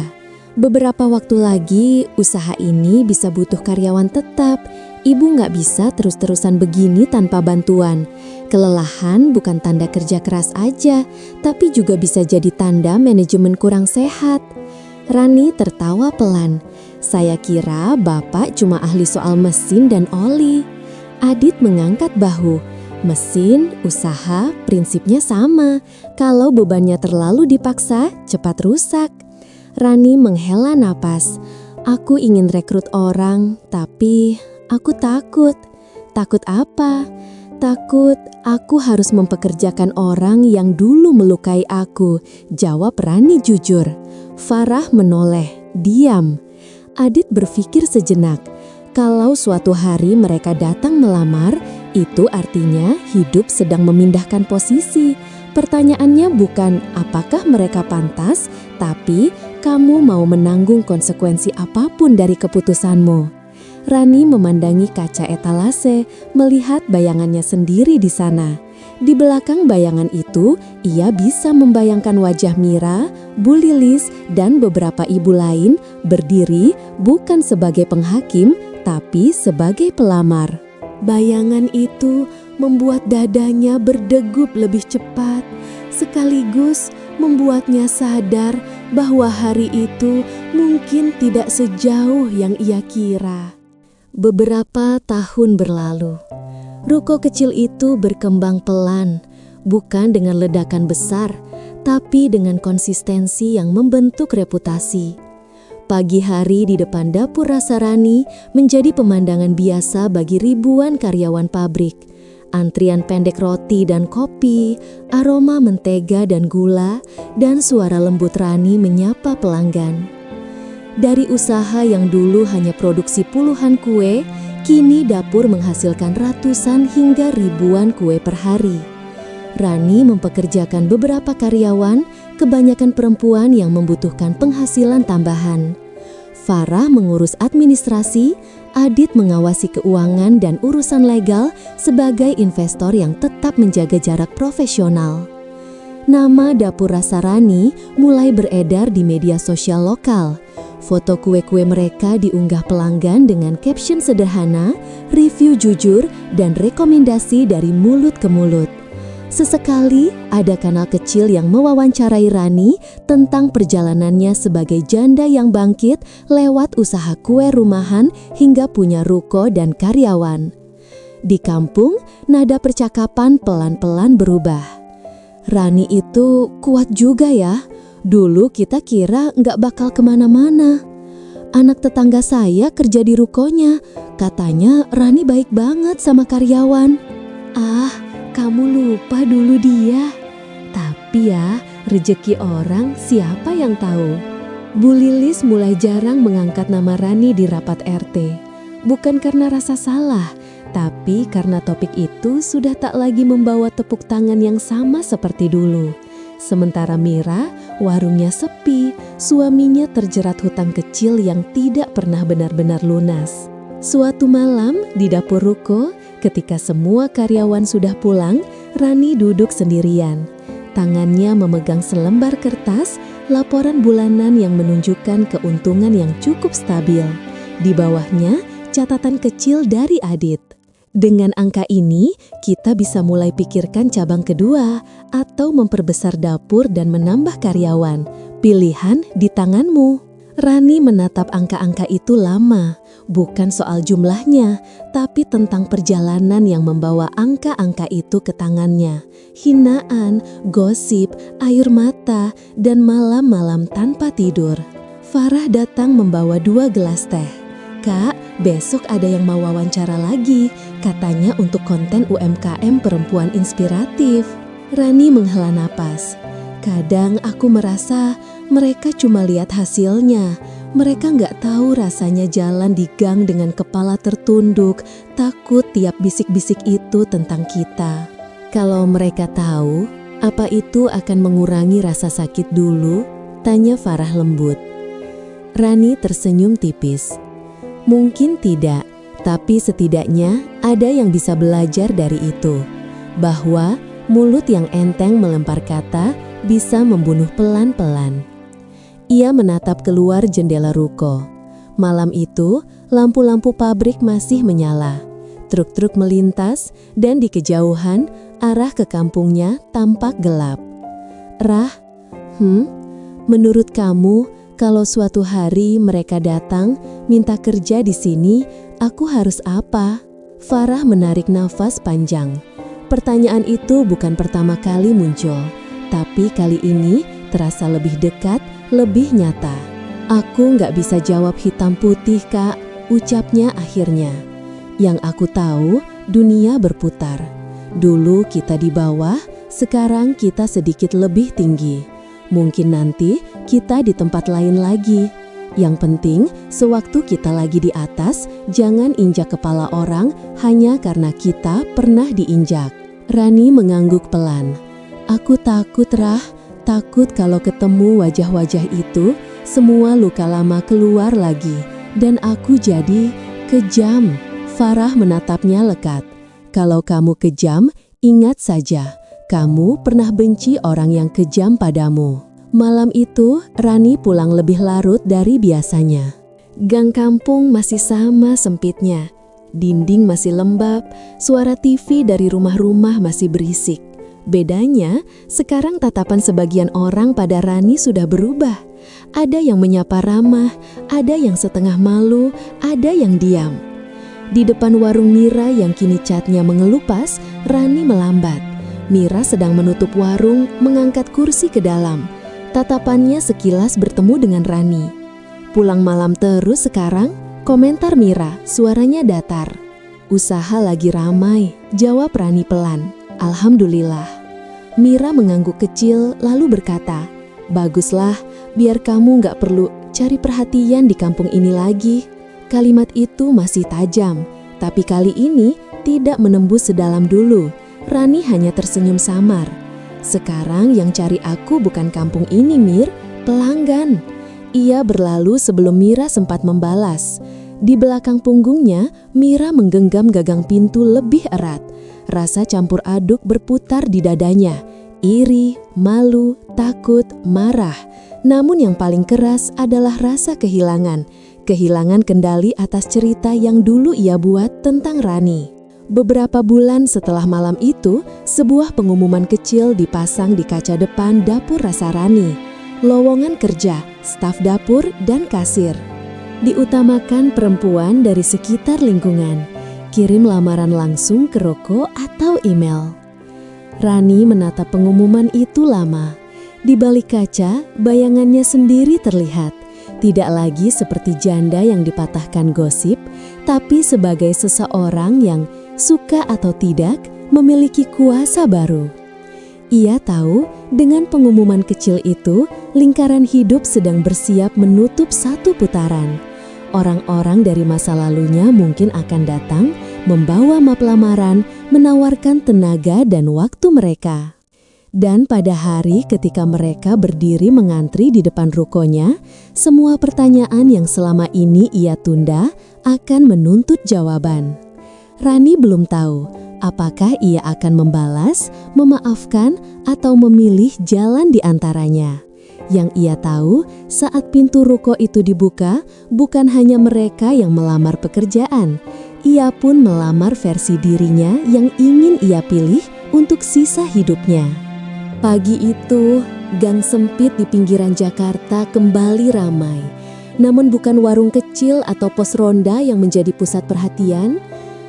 "beberapa waktu lagi usaha ini bisa butuh karyawan tetap. Ibu nggak bisa terus-terusan begini tanpa bantuan. Kelelahan bukan tanda kerja keras aja, tapi juga bisa jadi tanda manajemen kurang sehat." Rani tertawa pelan. "Saya kira Bapak cuma ahli soal mesin dan oli." Adit mengangkat bahu. "Mesin, usaha, prinsipnya sama. Kalau bebannya terlalu dipaksa, cepat rusak." Rani menghela napas. "Aku ingin rekrut orang, tapi aku takut." "Takut apa?" "Takut aku harus mempekerjakan orang yang dulu melukai aku," jawab Rani jujur. Farah menoleh, diam. Adit berpikir sejenak. Kalau suatu hari mereka datang melamar, itu artinya hidup sedang memindahkan posisi. Pertanyaannya bukan apakah mereka pantas, tapi kamu mau menanggung konsekuensi apapun dari keputusanmu. Rani memandangi kaca etalase, melihat bayangannya sendiri di sana. Di belakang bayangan itu, ia bisa membayangkan wajah Mira, Bu Lilis, dan beberapa ibu lain berdiri bukan sebagai penghakim, tapi sebagai pelamar. Bayangan itu membuat dadanya berdegup lebih cepat, sekaligus membuatnya sadar bahwa hari itu mungkin tidak sejauh yang ia kira. Beberapa tahun berlalu. Ruko kecil itu berkembang pelan, bukan dengan ledakan besar, tapi dengan konsistensi yang membentuk reputasi. Pagi hari di depan Dapur Rasa Rani menjadi pemandangan biasa bagi ribuan karyawan pabrik. Antrian pendek roti dan kopi, aroma mentega dan gula, dan suara lembut Rani menyapa pelanggan. Dari usaha yang dulu hanya produksi puluhan kue, kini dapur menghasilkan ratusan hingga ribuan kue per hari. Rani mempekerjakan beberapa karyawan, kebanyakan perempuan yang membutuhkan penghasilan tambahan. Farah mengurus administrasi, Adit mengawasi keuangan dan urusan legal sebagai investor yang tetap menjaga jarak profesional. Nama dapur rasa Rani mulai beredar di media sosial lokal. Foto kue-kue mereka diunggah pelanggan dengan caption sederhana, review jujur, dan rekomendasi dari mulut ke mulut. Sesekali ada kanal kecil yang mewawancarai Rani tentang perjalanannya sebagai janda yang bangkit lewat usaha kue rumahan hingga punya ruko dan karyawan. Di kampung, nada percakapan pelan-pelan berubah. Rani itu kuat juga ya. Dulu kita kira nggak bakal kemana-mana. Anak tetangga saya kerja di rukonya. Katanya Rani baik banget sama karyawan. Ah, kamu lupa dulu dia. Tapi ya, rejeki orang siapa yang tahu. Bu Lilis mulai jarang mengangkat nama Rani di rapat RT. Bukan karena rasa salah, tapi karena topik itu sudah tak lagi membawa tepuk tangan yang sama seperti dulu. Sementara Mira, warungnya sepi, suaminya terjerat hutang kecil yang tidak pernah benar-benar lunas. Suatu malam di dapur ruko, ketika semua karyawan sudah pulang, Rani duduk sendirian. Tangannya memegang selembar kertas, laporan bulanan yang menunjukkan keuntungan yang cukup stabil. Di bawahnya, catatan kecil dari Adit. Dengan angka ini, kita bisa mulai pikirkan cabang kedua atau memperbesar dapur dan menambah karyawan. Pilihan di tanganmu. Rani menatap angka-angka itu lama, bukan soal jumlahnya, tapi tentang perjalanan yang membawa angka-angka itu ke tangannya. Hinaan, gosip, air mata, dan malam-malam tanpa tidur. Farah datang membawa 2 gelas teh. Kak, besok ada yang mau wawancara lagi, katanya untuk konten UMKM perempuan inspiratif. Rani menghela napas. Kadang aku merasa mereka cuma lihat hasilnya. Mereka nggak tahu rasanya jalan di gang dengan kepala tertunduk, takut tiap bisik-bisik itu tentang kita. Kalau mereka tahu, apa itu akan mengurangi rasa sakit dulu? Tanya Farah lembut. Rani tersenyum tipis. Mungkin tidak, tapi setidaknya ada yang bisa belajar dari itu. Bahwa mulut yang enteng melempar kata bisa membunuh pelan-pelan. Ia menatap keluar jendela ruko. Malam itu, lampu-lampu pabrik masih menyala. Truk-truk melintas dan di kejauhan, arah ke kampungnya tampak gelap. Rah, menurut kamu, kalau suatu hari mereka datang, minta kerja di sini, aku harus apa? Farah menarik nafas panjang. Pertanyaan itu bukan pertama kali muncul, tapi kali ini terasa lebih dekat, lebih nyata. Aku nggak bisa jawab hitam putih, Kak, ucapnya akhirnya. Yang aku tahu, dunia berputar. Dulu kita di bawah, sekarang kita sedikit lebih tinggi. Mungkin nanti kita di tempat lain lagi. Yang penting, sewaktu kita lagi di atas, jangan injak kepala orang hanya karena kita pernah diinjak. Rani mengangguk pelan. Aku takut, Rah. Takut kalau ketemu wajah-wajah itu, semua luka lama keluar lagi. Dan aku jadi kejam. Farah menatapnya lekat. Kalau kamu kejam, ingat saja. Kamu pernah benci orang yang kejam padamu. Malam itu, Rani pulang lebih larut dari biasanya. Gang kampung masih sama sempitnya. Dinding masih lembab, suara TV dari rumah-rumah masih berisik. Bedanya, sekarang tatapan sebagian orang pada Rani sudah berubah. Ada yang menyapa ramah, ada yang setengah malu, ada yang diam. Di depan warung Mira yang kini catnya mengelupas, Rani melambat. Mira sedang menutup warung, mengangkat kursi ke dalam. Tatapannya sekilas bertemu dengan Rani. Pulang malam terus sekarang? Komentar Mira, suaranya datar. Usaha lagi ramai, jawab Rani pelan. Alhamdulillah. Mira mengangguk kecil lalu berkata, baguslah, biar kamu gak perlu cari perhatian di kampung ini lagi. Kalimat itu masih tajam, tapi kali ini tidak menembus sedalam dulu. Rani hanya tersenyum samar. Sekarang yang cari aku bukan kampung ini, Mir, pelanggan. Ia berlalu sebelum Mira sempat membalas. Di belakang punggungnya, Mira menggenggam gagang pintu lebih erat. Rasa campur aduk berputar di dadanya. Iri, malu, takut, marah. Namun yang paling keras adalah rasa kehilangan. Kehilangan kendali atas cerita yang dulu ia buat tentang Rani. Beberapa bulan setelah malam itu, sebuah pengumuman kecil dipasang di kaca depan dapur rasa Rani. Lowongan kerja, staf dapur, dan kasir. Diutamakan perempuan dari sekitar lingkungan. Kirim lamaran langsung ke Roko atau email. Rani menatap pengumuman itu lama. Di balik kaca, bayangannya sendiri terlihat. Tidak lagi seperti janda yang dipatahkan gosip, tapi sebagai seseorang yang suka atau tidak memiliki kuasa baru. Ia tahu dengan pengumuman kecil itu, lingkaran hidup sedang bersiap menutup satu putaran. Orang-orang dari masa lalunya mungkin akan datang, membawa map lamaran, menawarkan tenaga dan waktu mereka. Dan pada hari ketika mereka berdiri mengantri di depan rukonya, semua pertanyaan yang selama ini ia tunda akan menuntut jawaban. Rani belum tahu apakah ia akan membalas, memaafkan, atau memilih jalan di antaranya. Yang ia tahu, saat pintu ruko itu dibuka, bukan hanya mereka yang melamar pekerjaan. Ia pun melamar versi dirinya yang ingin ia pilih untuk sisa hidupnya. Pagi itu, gang sempit di pinggiran Jakarta kembali ramai. Namun bukan warung kecil atau pos ronda yang menjadi pusat perhatian.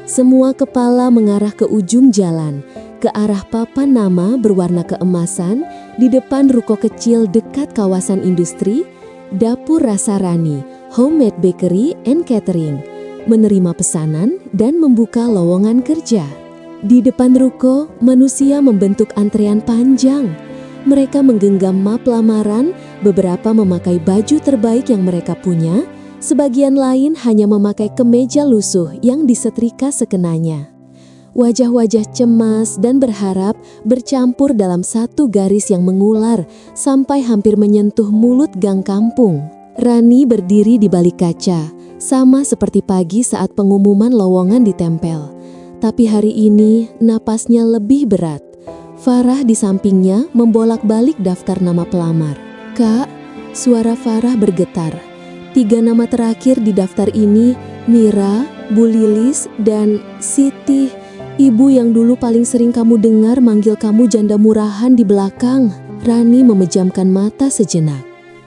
Semua kepala mengarah ke ujung jalan, ke arah papan nama berwarna keemasan di depan ruko kecil dekat kawasan industri, Dapur Rasa Rani, Homemade Bakery and Catering, menerima pesanan dan membuka lowongan kerja. Di depan ruko, manusia membentuk antrean panjang. Mereka menggenggam map lamaran, beberapa memakai baju terbaik yang mereka punya, sebagian lain hanya memakai kemeja lusuh yang disetrika sekenanya. Wajah-wajah cemas dan berharap bercampur dalam satu garis yang mengular sampai hampir menyentuh mulut gang kampung. Rani berdiri di balik kaca, sama seperti pagi saat pengumuman lowongan ditempel. Tapi hari ini napasnya lebih berat. Farah di sampingnya membolak-balik daftar nama pelamar. "Kak," suara Farah bergetar. 3 nama terakhir di daftar ini, Mira, Bu Lilis, dan Siti. Ibu yang dulu paling sering kamu dengar manggil kamu janda murahan di belakang. Rani memejamkan mata sejenak.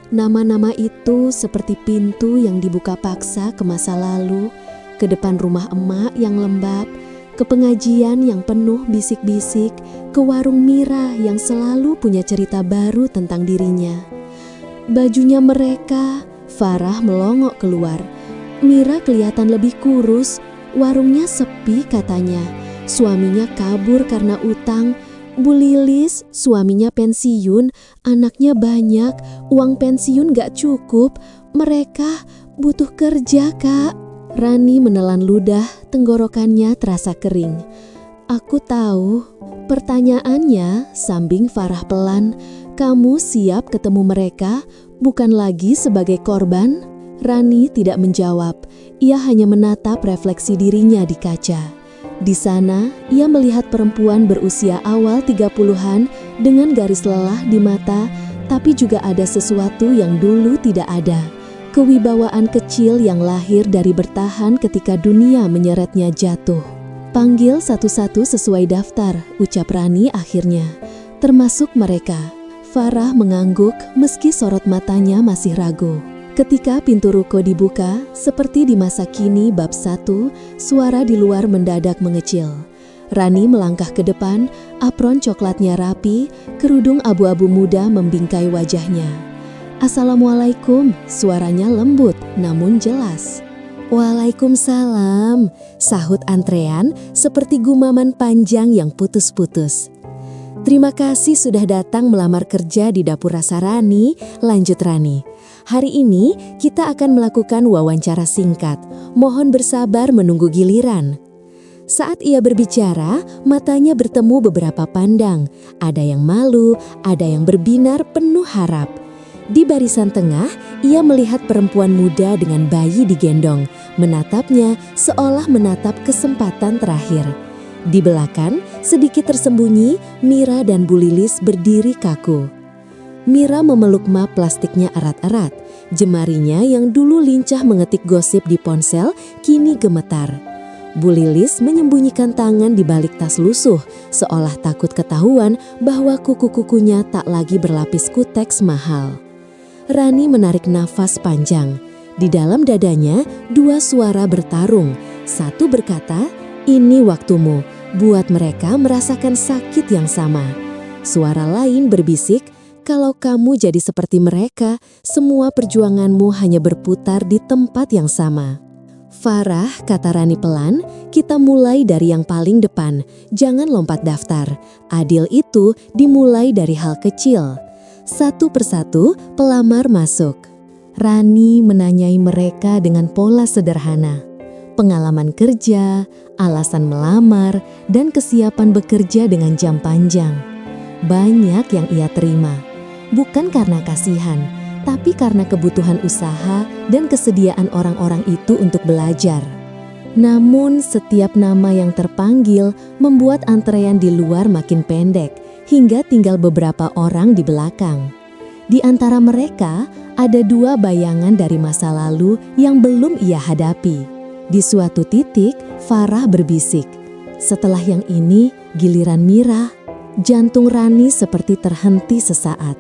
Nama-nama itu seperti pintu yang dibuka paksa ke masa lalu, ke depan rumah emak yang lembab, ke pengajian yang penuh bisik-bisik, ke warung Mira yang selalu punya cerita baru tentang dirinya. Bajunya mereka, Farah melongok keluar. Mira kelihatan lebih kurus, warungnya sepi katanya. Suaminya kabur karena utang. Bu Lilis, suaminya pensiun, anaknya banyak, uang pensiun gak cukup. Mereka butuh kerja, Kak. Rani menelan ludah, tenggorokannya terasa kering. "Aku tahu." Pertanyaannya, sambing Farah pelan, "Kamu siap ketemu mereka, bukan lagi sebagai korban?" Rani tidak menjawab, ia hanya menatap refleksi dirinya di kaca. Di sana, ia melihat perempuan berusia awal 30-an dengan garis lelah di mata, tapi juga ada sesuatu yang dulu tidak ada. Kewibawaan kecil yang lahir dari bertahan ketika dunia menyeretnya jatuh. "Panggil satu-satu sesuai daftar," ucap Rani akhirnya. "Termasuk mereka." Farah mengangguk meski sorot matanya masih ragu. Ketika pintu ruko dibuka, seperti di masa kini bab 1, suara di luar mendadak mengecil. Rani melangkah ke depan, apron coklatnya rapi, kerudung abu-abu muda membingkai wajahnya. "Assalamualaikum," suaranya lembut namun jelas. "Waalaikumsalam," sahut antrean seperti gumaman panjang yang putus-putus. "Terima kasih sudah datang melamar kerja di Dapur Rasa Rani," lanjut Rani. "Hari ini kita akan melakukan wawancara singkat. Mohon bersabar menunggu giliran." Saat ia berbicara, matanya bertemu beberapa pandang. Ada yang malu, ada yang berbinar penuh harap. Di barisan tengah, ia melihat perempuan muda dengan bayi digendong, menatapnya seolah menatap kesempatan terakhir. Di belakang, sedikit tersembunyi, Mira dan Bu Lilis berdiri kaku. Mira memeluk map plastiknya erat-erat. Jemarinya yang dulu lincah mengetik gosip di ponsel, kini gemetar. Bu Lilis menyembunyikan tangan di balik tas lusuh, seolah takut ketahuan bahwa kuku-kukunya tak lagi berlapis kuteks mahal. Rani menarik nafas panjang. Di dalam dadanya, dua suara bertarung. Satu berkata, "Ini waktumu, buat mereka merasakan sakit yang sama." Suara lain berbisik, "Kalau kamu jadi seperti mereka, semua perjuanganmu hanya berputar di tempat yang sama." "Farah," kata Rani pelan, "kita mulai dari yang paling depan. Jangan lompat daftar. Adil itu dimulai dari hal kecil." Satu persatu pelamar masuk. Rani menanyai mereka dengan pola sederhana. Pengalaman kerja, alasan melamar, dan kesiapan bekerja dengan jam panjang. Banyak yang ia terima. Bukan karena kasihan, tapi karena kebutuhan usaha dan kesediaan orang-orang itu untuk belajar. Namun setiap nama yang terpanggil membuat antrean di luar makin pendek, hingga tinggal beberapa orang di belakang. Di antara mereka, ada dua bayangan dari masa lalu yang belum ia hadapi. Di suatu titik, Farah berbisik, "Setelah yang ini, giliran Mira." Jantung Rani seperti terhenti sesaat.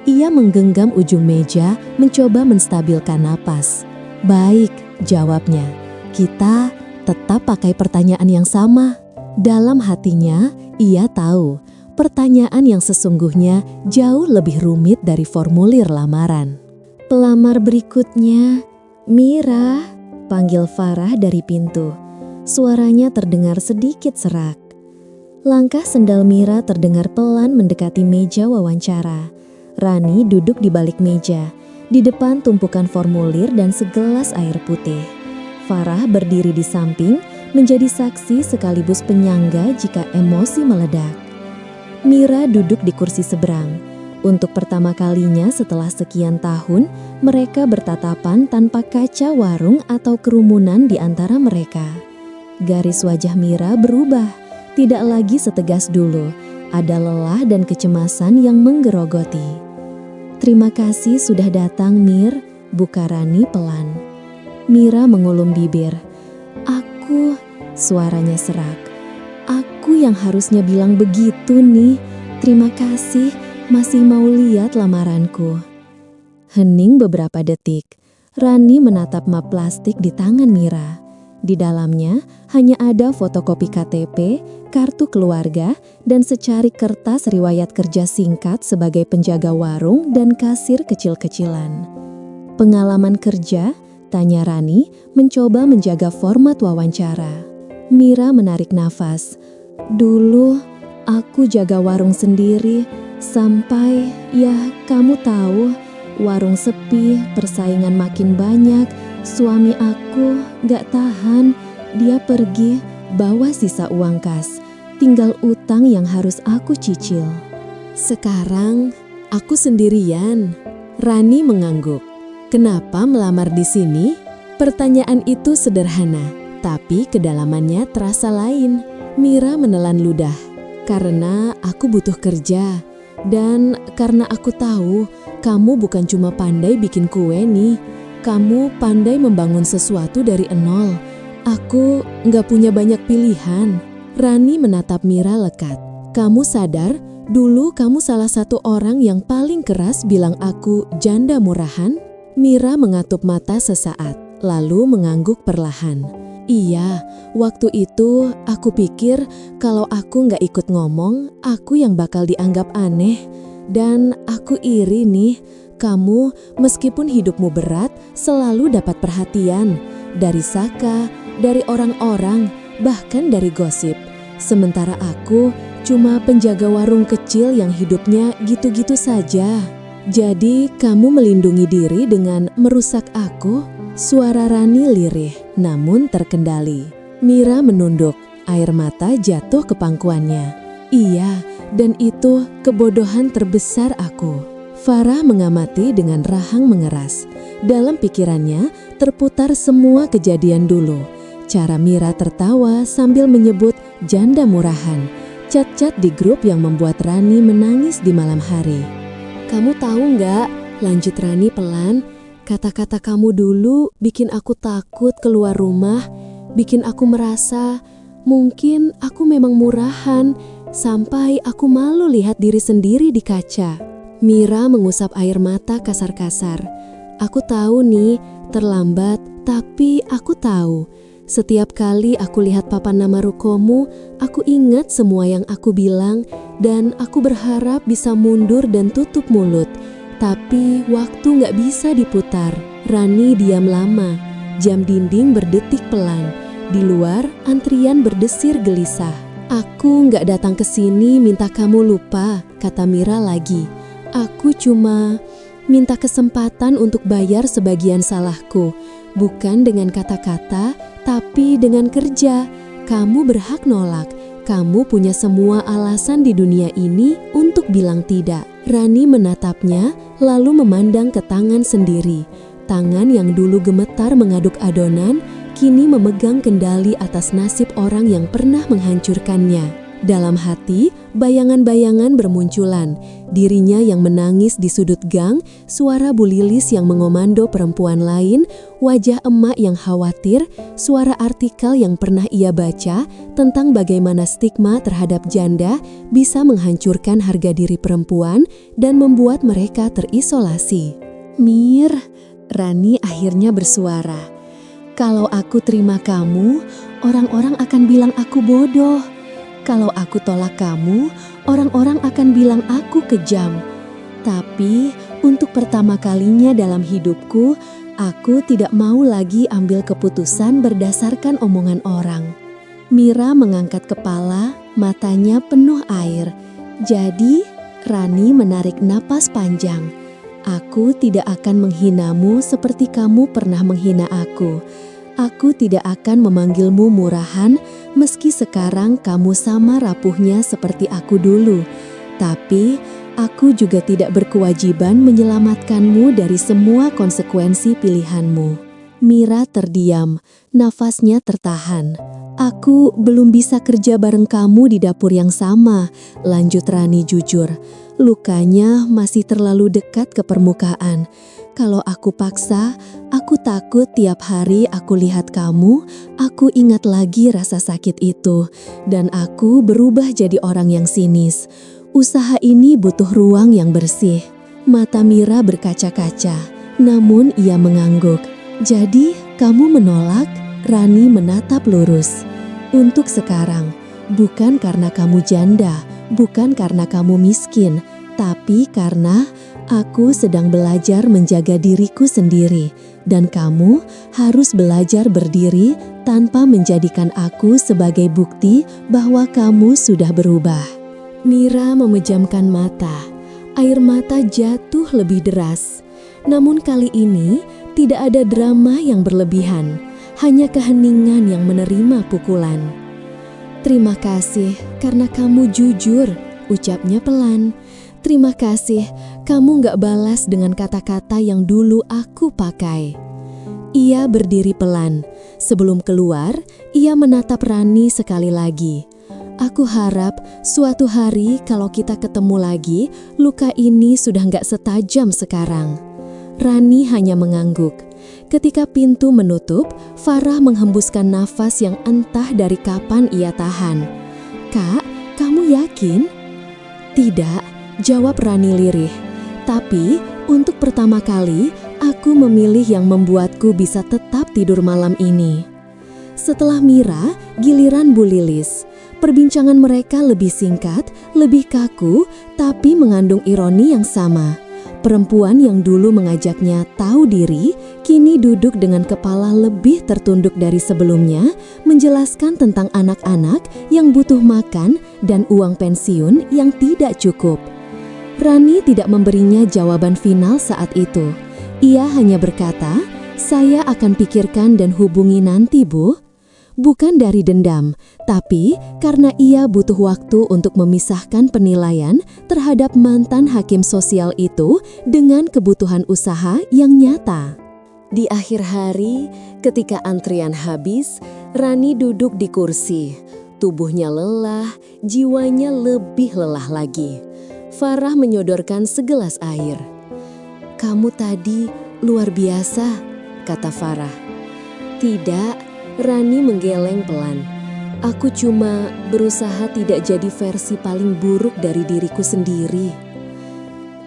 Ia menggenggam ujung meja, mencoba menstabilkan napas. "Baik," jawabnya. "Kita tetap pakai pertanyaan yang sama." Dalam hatinya, ia tahu pertanyaan yang sesungguhnya jauh lebih rumit dari formulir lamaran. "Pelamar berikutnya, Mira," panggil Farah dari pintu. Suaranya terdengar sedikit serak. Langkah sendal Mira terdengar pelan mendekati meja wawancara. Rani duduk di balik meja, di depan tumpukan formulir dan segelas air putih. Farah berdiri di samping, menjadi saksi sekaligus penyangga jika emosi meledak. Mira duduk di kursi seberang. Untuk pertama kalinya setelah sekian tahun, mereka bertatapan tanpa kaca warung atau kerumunan di antara mereka. Garis wajah Mira berubah, tidak lagi setegas dulu. Ada lelah dan kecemasan yang menggerogoti. "Terima kasih sudah datang, Mir," buka Rani pelan. Mira mengulum bibir. "Aku," suaranya serak. "Aku yang harusnya bilang begitu nih. Terima kasih masih mau lihat lamaranku." Hening beberapa detik. Rani menatap map plastik di tangan Mira. Di dalamnya hanya ada fotokopi KTP, kartu keluarga, dan secari kertas riwayat kerja singkat sebagai penjaga warung dan kasir kecil-kecilan. "Pengalaman kerja?" tanya Rani, mencoba menjaga format wawancara. Mira menarik nafas. "Dulu aku jaga warung sendiri sampai, ya kamu tahu, warung sepi, persaingan makin banyak. Suami aku gak tahan, dia pergi bawa sisa uang kas, tinggal utang yang harus aku cicil. Sekarang aku sendirian." Rani mengangguk. "Kenapa melamar di sini?" Pertanyaan itu sederhana, tapi kedalamannya terasa lain. Mira menelan ludah. "Karena aku butuh kerja, dan karena aku tahu kamu bukan cuma pandai bikin kue nih. Kamu pandai membangun sesuatu dari nol. Aku nggak punya banyak pilihan." Rani menatap Mira lekat. "Kamu sadar, dulu kamu salah satu orang yang paling keras bilang aku janda murahan?" Mira mengatup mata sesaat, lalu mengangguk perlahan. "Iya, waktu itu aku pikir kalau aku nggak ikut ngomong, aku yang bakal dianggap aneh. Dan aku iri nih. Kamu, meskipun hidupmu berat, selalu dapat perhatian. Dari Saka, dari orang-orang, bahkan dari gosip. Sementara aku cuma penjaga warung kecil yang hidupnya gitu-gitu saja. Jadi kamu melindungi diri dengan merusak aku?" Suara Rani lirih, namun terkendali. Mira menunduk. Air mata jatuh ke pangkuannya. Iya, dan itu kebodohan terbesar aku. Farah mengamati dengan rahang mengeras. Dalam pikirannya terputar semua kejadian dulu. Cara Mira tertawa sambil menyebut janda murahan. Cat-cat di grup yang membuat Rani menangis di malam hari. "Kamu tahu nggak?" lanjut Rani pelan. "Kata-kata kamu dulu bikin aku takut keluar rumah. Bikin aku merasa mungkin aku memang murahan. Sampai aku malu lihat diri sendiri di kaca." Mira mengusap air mata kasar-kasar. "Aku tahu nih, terlambat, tapi aku tahu. Setiap kali aku lihat papan nama rukomu, aku ingat semua yang aku bilang dan aku berharap bisa mundur dan tutup mulut. Tapi waktu gak bisa diputar." Rani diam lama. Jam dinding berdetik pelan. Di luar, antrian berdesir gelisah. "Aku gak datang ke sini minta kamu lupa," kata Mira lagi. "Aku cuma minta kesempatan untuk bayar sebagian salahku. Bukan dengan kata-kata, tapi dengan kerja. Kamu berhak nolak. Kamu punya semua alasan di dunia ini untuk bilang tidak." Rani menatapnya, lalu memandang ke tangan sendiri. Tangan yang dulu gemetar mengaduk adonan, kini memegang kendali atas nasib orang yang pernah menghancurkannya. Dalam hati, bayangan-bayangan bermunculan. Dirinya yang menangis di sudut gang, suara Bu Lilis yang mengomando perempuan lain, wajah emak yang khawatir, suara artikel yang pernah ia baca tentang bagaimana stigma terhadap janda bisa menghancurkan harga diri perempuan dan membuat mereka terisolasi. "Mir," Rani akhirnya bersuara, "kalau aku terima kamu, orang-orang akan bilang aku bodoh. Kalau aku tolak kamu, orang-orang akan bilang aku kejam. Tapi untuk pertama kalinya dalam hidupku, aku tidak mau lagi ambil keputusan berdasarkan omongan orang." Mira mengangkat kepala, matanya penuh air. "Jadi," Rani menarik napas panjang, "aku tidak akan menghinamu seperti kamu pernah menghina aku. Aku tidak akan memanggilmu murahan meski sekarang kamu sama rapuhnya seperti aku dulu. Tapi aku juga tidak berkewajiban menyelamatkanmu dari semua konsekuensi pilihanmu." Mira terdiam, nafasnya tertahan. "Aku belum bisa kerja bareng kamu di dapur yang sama," lanjut Rani jujur. "Lukanya masih terlalu dekat ke permukaan. Kalau aku paksa, aku takut tiap hari aku lihat kamu, aku ingat lagi rasa sakit itu, dan aku berubah jadi orang yang sinis. Usaha ini butuh ruang yang bersih." Mata Mira berkaca-kaca, namun ia mengangguk. "Jadi, kamu menolak?" Rani menatap lurus. "Untuk sekarang, bukan karena kamu janda, bukan karena kamu miskin, tapi karena aku sedang belajar menjaga diriku sendiri, dan kamu harus belajar berdiri tanpa menjadikan aku sebagai bukti bahwa kamu sudah berubah." Mira memejamkan mata. Air mata jatuh lebih deras. Namun kali ini tidak ada drama yang berlebihan, hanya keheningan yang menerima pukulan. "Terima kasih karena kamu jujur," ucapnya pelan. "Terima kasih, kamu gak balas dengan kata-kata yang dulu aku pakai." Ia berdiri pelan. Sebelum keluar, ia menatap Rani sekali lagi. "Aku harap suatu hari kalau kita ketemu lagi, luka ini sudah gak setajam sekarang." Rani hanya mengangguk. Ketika pintu menutup, Farah menghembuskan nafas yang entah dari kapan ia tahan. "Kak, kamu yakin?" "Tidak," jawab Rani lirih. "Tapi untuk pertama kali, aku memilih yang membuatku bisa tetap tidur malam ini." Setelah Mira, giliran Bu Lilis. Perbincangan mereka lebih singkat, lebih kaku, tapi mengandung ironi yang sama. Perempuan yang dulu mengajaknya tahu diri, kini duduk dengan kepala lebih tertunduk dari sebelumnya, menjelaskan tentang anak-anak yang butuh makan dan uang pensiun yang tidak cukup. Rani tidak memberinya jawaban final saat itu. Ia hanya berkata, "Saya akan pikirkan dan hubungi nanti, Bu." bukan dari dendam, tapi karena ia butuh waktu untuk memisahkan penilaian terhadap mantan hakim sosial itu dengan kebutuhan usaha yang nyata. Di akhir hari, ketika antrian habis, Rani duduk di kursi. Tubuhnya lelah, jiwanya lebih lelah lagi. Farah menyodorkan segelas air. "Kamu tadi luar biasa," kata Farah. "Tidak," Rani menggeleng pelan. "Aku cuma berusaha tidak jadi versi paling buruk dari diriku sendiri."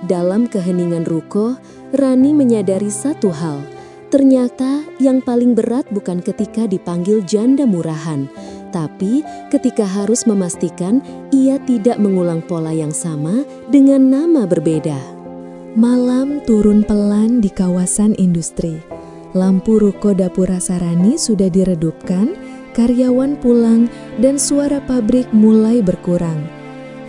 Dalam keheningan ruko, Rani menyadari satu hal. Ternyata yang paling berat bukan ketika dipanggil janda murahan, tapi ketika harus memastikan ia tidak mengulang pola yang sama dengan nama berbeda. Malam turun pelan di kawasan industri. Lampu ruko dapur rasa Rani sudah diredupkan, karyawan pulang, dan suara pabrik mulai berkurang.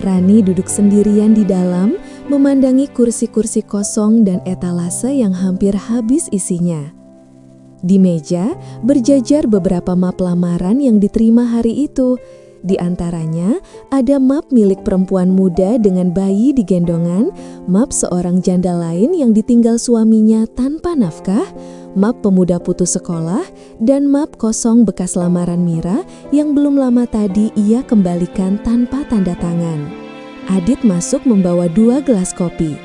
Rani duduk sendirian di dalam, memandangi kursi-kursi kosong dan etalase yang hampir habis isinya. Di meja berjajar beberapa map lamaran yang diterima hari itu. Di antaranya ada map milik perempuan muda dengan bayi di gendongan, map seorang janda lain yang ditinggal suaminya tanpa nafkah, map pemuda putus sekolah, dan map kosong bekas lamaran Mira yang belum lama tadi ia kembalikan tanpa tanda tangan. Adit masuk membawa 2 gelas kopi.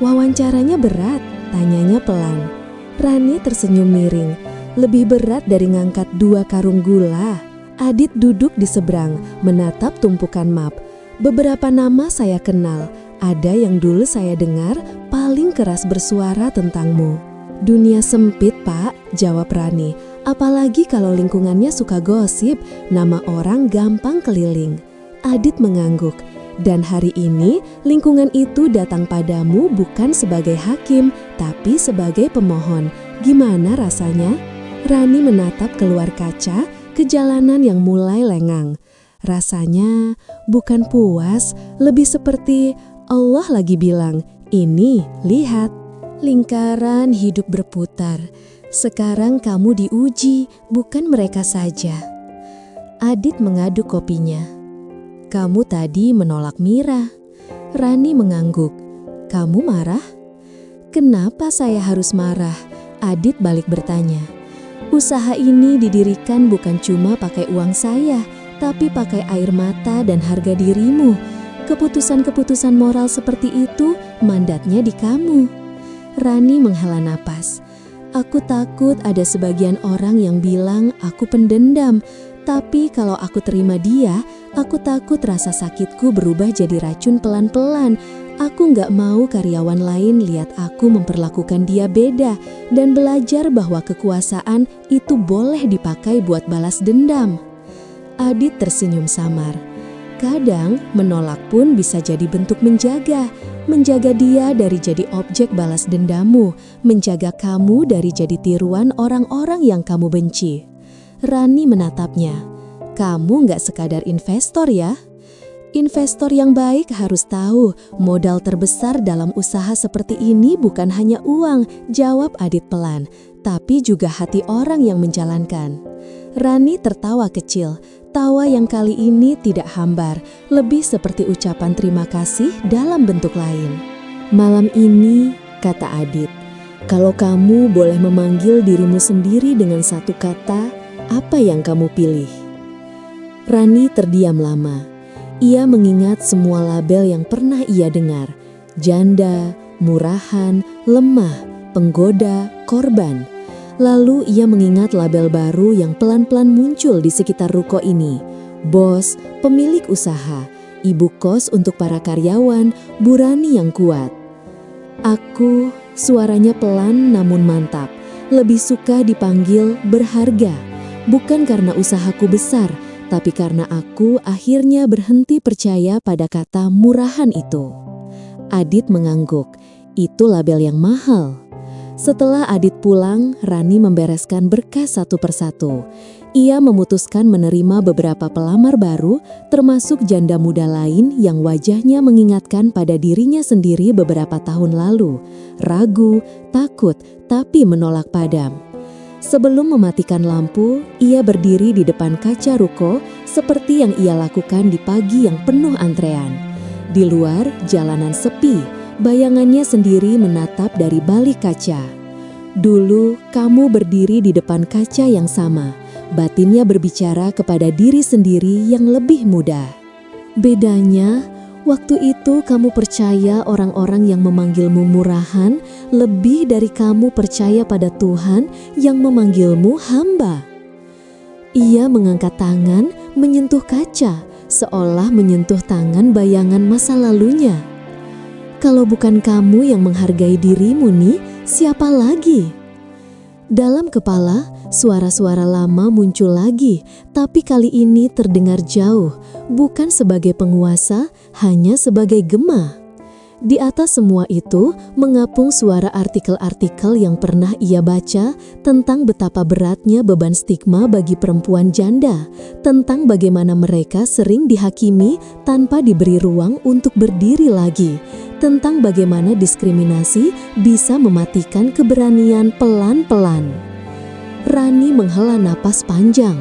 "Wawancaranya berat?" tanyanya pelan. Rani tersenyum miring. "Lebih berat dari ngangkat 2 karung gula." Adit duduk di seberang, menatap tumpukan map. "Beberapa nama saya kenal, ada yang dulu saya dengar paling keras bersuara tentangmu." "Dunia sempit, Pak," jawab Rani. "Apalagi kalau lingkungannya suka gosip, nama orang gampang keliling." Adit mengangguk. "Dan hari ini lingkungan itu datang padamu bukan sebagai hakim, tapi sebagai pemohon. Gimana rasanya?" Rani menatap keluar kaca ke jalanan yang mulai lengang. Rasanya bukan puas, lebih seperti Allah lagi bilang, "Ini, lihat, lingkaran hidup berputar. Sekarang kamu diuji, bukan mereka saja." Adit mengaduk kopinya. "Kamu tadi menolak Mira." Rani mengangguk. "Kamu marah?" "Kenapa saya harus marah?" Adit balik bertanya. "Usaha ini didirikan bukan cuma pakai uang saya, tapi pakai air mata dan harga dirimu. Keputusan-keputusan moral seperti itu mandatnya di kamu." Rani menghela napas. "Aku takut ada sebagian orang yang bilang aku pendendam, tapi kalau aku terima dia, aku takut rasa sakitku berubah jadi racun pelan-pelan. Aku nggak mau karyawan lain lihat aku memperlakukan dia beda dan belajar bahwa kekuasaan itu boleh dipakai buat balas dendam." Adit tersenyum samar. "Kadang menolak pun bisa jadi bentuk menjaga. Menjaga dia dari jadi objek balas dendammu, menjaga kamu dari jadi tiruan orang-orang yang kamu benci." Rani menatapnya. "Kamu nggak sekadar investor ya?" "Investor yang baik harus tahu modal terbesar dalam usaha seperti ini bukan hanya uang," jawab Adit pelan, "tapi juga hati orang yang menjalankan." Rani tertawa kecil, tawa yang kali ini tidak hambar, lebih seperti ucapan terima kasih dalam bentuk lain. "Malam ini," kata Adit, "kalau kamu boleh memanggil dirimu sendiri dengan satu kata, apa yang kamu pilih?" Rani terdiam lama. Ia mengingat semua label yang pernah ia dengar. Janda, murahan, lemah, penggoda, korban. Lalu ia mengingat label baru yang pelan-pelan muncul di sekitar ruko ini. Bos, pemilik usaha, ibu kos untuk para karyawan, Burani yang kuat. "Aku," suaranya pelan namun mantap, "lebih suka dipanggil berharga. Bukan karena usahaku besar, tapi karena aku akhirnya berhenti percaya pada kata murahan itu." Adit mengangguk. "Itu label yang mahal." Setelah Adit pulang, Rani membereskan berkas satu persatu. Ia memutuskan menerima beberapa pelamar baru, termasuk janda muda lain yang wajahnya mengingatkan pada dirinya sendiri beberapa tahun lalu. Ragu, takut, tapi menolak padam. Sebelum mematikan lampu, ia berdiri di depan kaca ruko seperti yang ia lakukan di pagi yang penuh antrean. Di luar, jalanan sepi, bayangannya sendiri menatap dari balik kaca. Dulu, kamu berdiri di depan kaca yang sama. Batinnya berbicara kepada diri sendiri yang lebih muda. Bedanya, waktu itu kamu percaya orang-orang yang memanggilmu murahan lebih dari kamu percaya pada Tuhan yang memanggilmu hamba. Ia mengangkat tangan, menyentuh kaca, seolah menyentuh tangan bayangan masa lalunya. Kalau bukan kamu yang menghargai dirimu nih, siapa lagi? Dalam kepala, suara-suara lama muncul lagi, tapi kali ini terdengar jauh, bukan sebagai penguasa, hanya sebagai gema. Di atas semua itu, mengapung suara artikel-artikel yang pernah ia baca tentang betapa beratnya beban stigma bagi perempuan janda, tentang bagaimana mereka sering dihakimi tanpa diberi ruang untuk berdiri lagi, tentang bagaimana diskriminasi bisa mematikan keberanian pelan-pelan. Rani menghela napas panjang.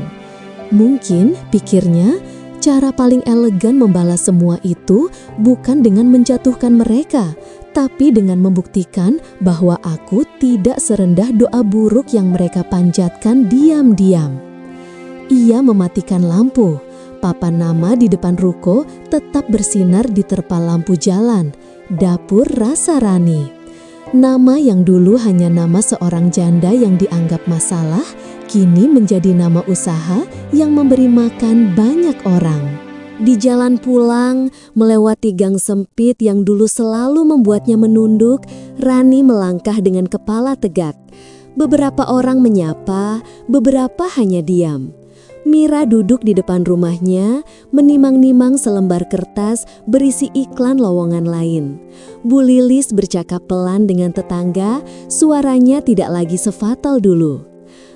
Mungkin, pikirnya, cara paling elegan membalas semua itu bukan dengan menjatuhkan mereka, tapi dengan membuktikan bahwa aku tidak serendah doa buruk yang mereka panjatkan diam-diam. Ia mematikan lampu. Papan nama di depan ruko tetap bersinar di terpal lampu jalan. Dapur Rasa Rani. Nama yang dulu hanya nama seorang janda yang dianggap masalah, kini menjadi nama usaha yang memberi makan banyak orang. Di jalan pulang, melewati gang sempit yang dulu selalu membuatnya menunduk, Rani melangkah dengan kepala tegak. Beberapa orang menyapa, beberapa hanya diam. Mira duduk di depan rumahnya, menimang-nimang selembar kertas berisi iklan lowongan lain. Bu Lilis bercakap pelan dengan tetangga, suaranya tidak lagi sefatal dulu.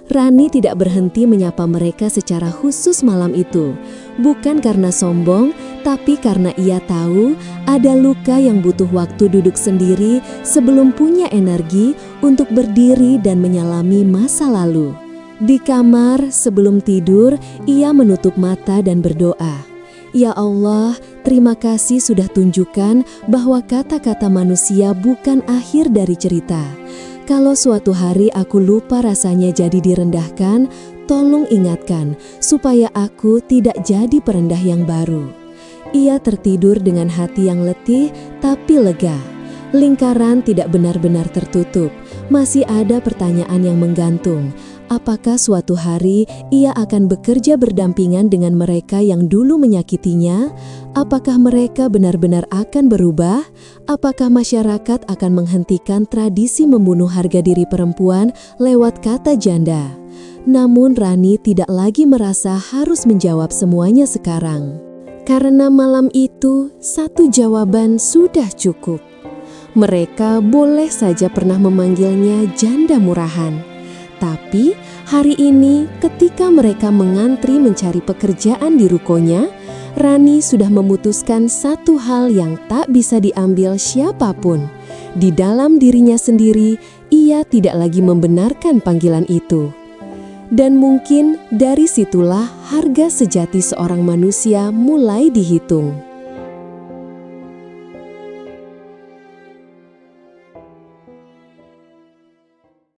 Rani tidak berhenti menyapa mereka secara khusus malam itu, bukan karena sombong, tapi karena ia tahu ada luka yang butuh waktu duduk sendiri sebelum punya energi untuk berdiri dan menyalami masa lalu. Di kamar, sebelum tidur, ia menutup mata dan berdoa. Ya Allah, terima kasih sudah tunjukkan bahwa kata-kata manusia bukan akhir dari cerita. Kalau suatu hari aku lupa rasanya jadi direndahkan, tolong ingatkan supaya aku tidak jadi perendah yang baru. Ia tertidur dengan hati yang letih tapi lega. Lingkaran tidak benar-benar tertutup, masih ada pertanyaan yang menggantung. Apakah suatu hari ia akan bekerja berdampingan dengan mereka yang dulu menyakitinya? Apakah mereka benar-benar akan berubah? Apakah masyarakat akan menghentikan tradisi membunuh harga diri perempuan lewat kata janda? Namun Rani tidak lagi merasa harus menjawab semuanya sekarang. Karena malam itu, satu jawaban sudah cukup. Mereka boleh saja pernah memanggilnya janda murahan. Tapi hari ini ketika mereka mengantri mencari pekerjaan di rukonya, Rani sudah memutuskan satu hal yang tak bisa diambil siapapun. Di dalam dirinya sendiri, ia tidak lagi membenarkan panggilan itu. Dan mungkin dari situlah harga sejati seorang manusia mulai dihitung.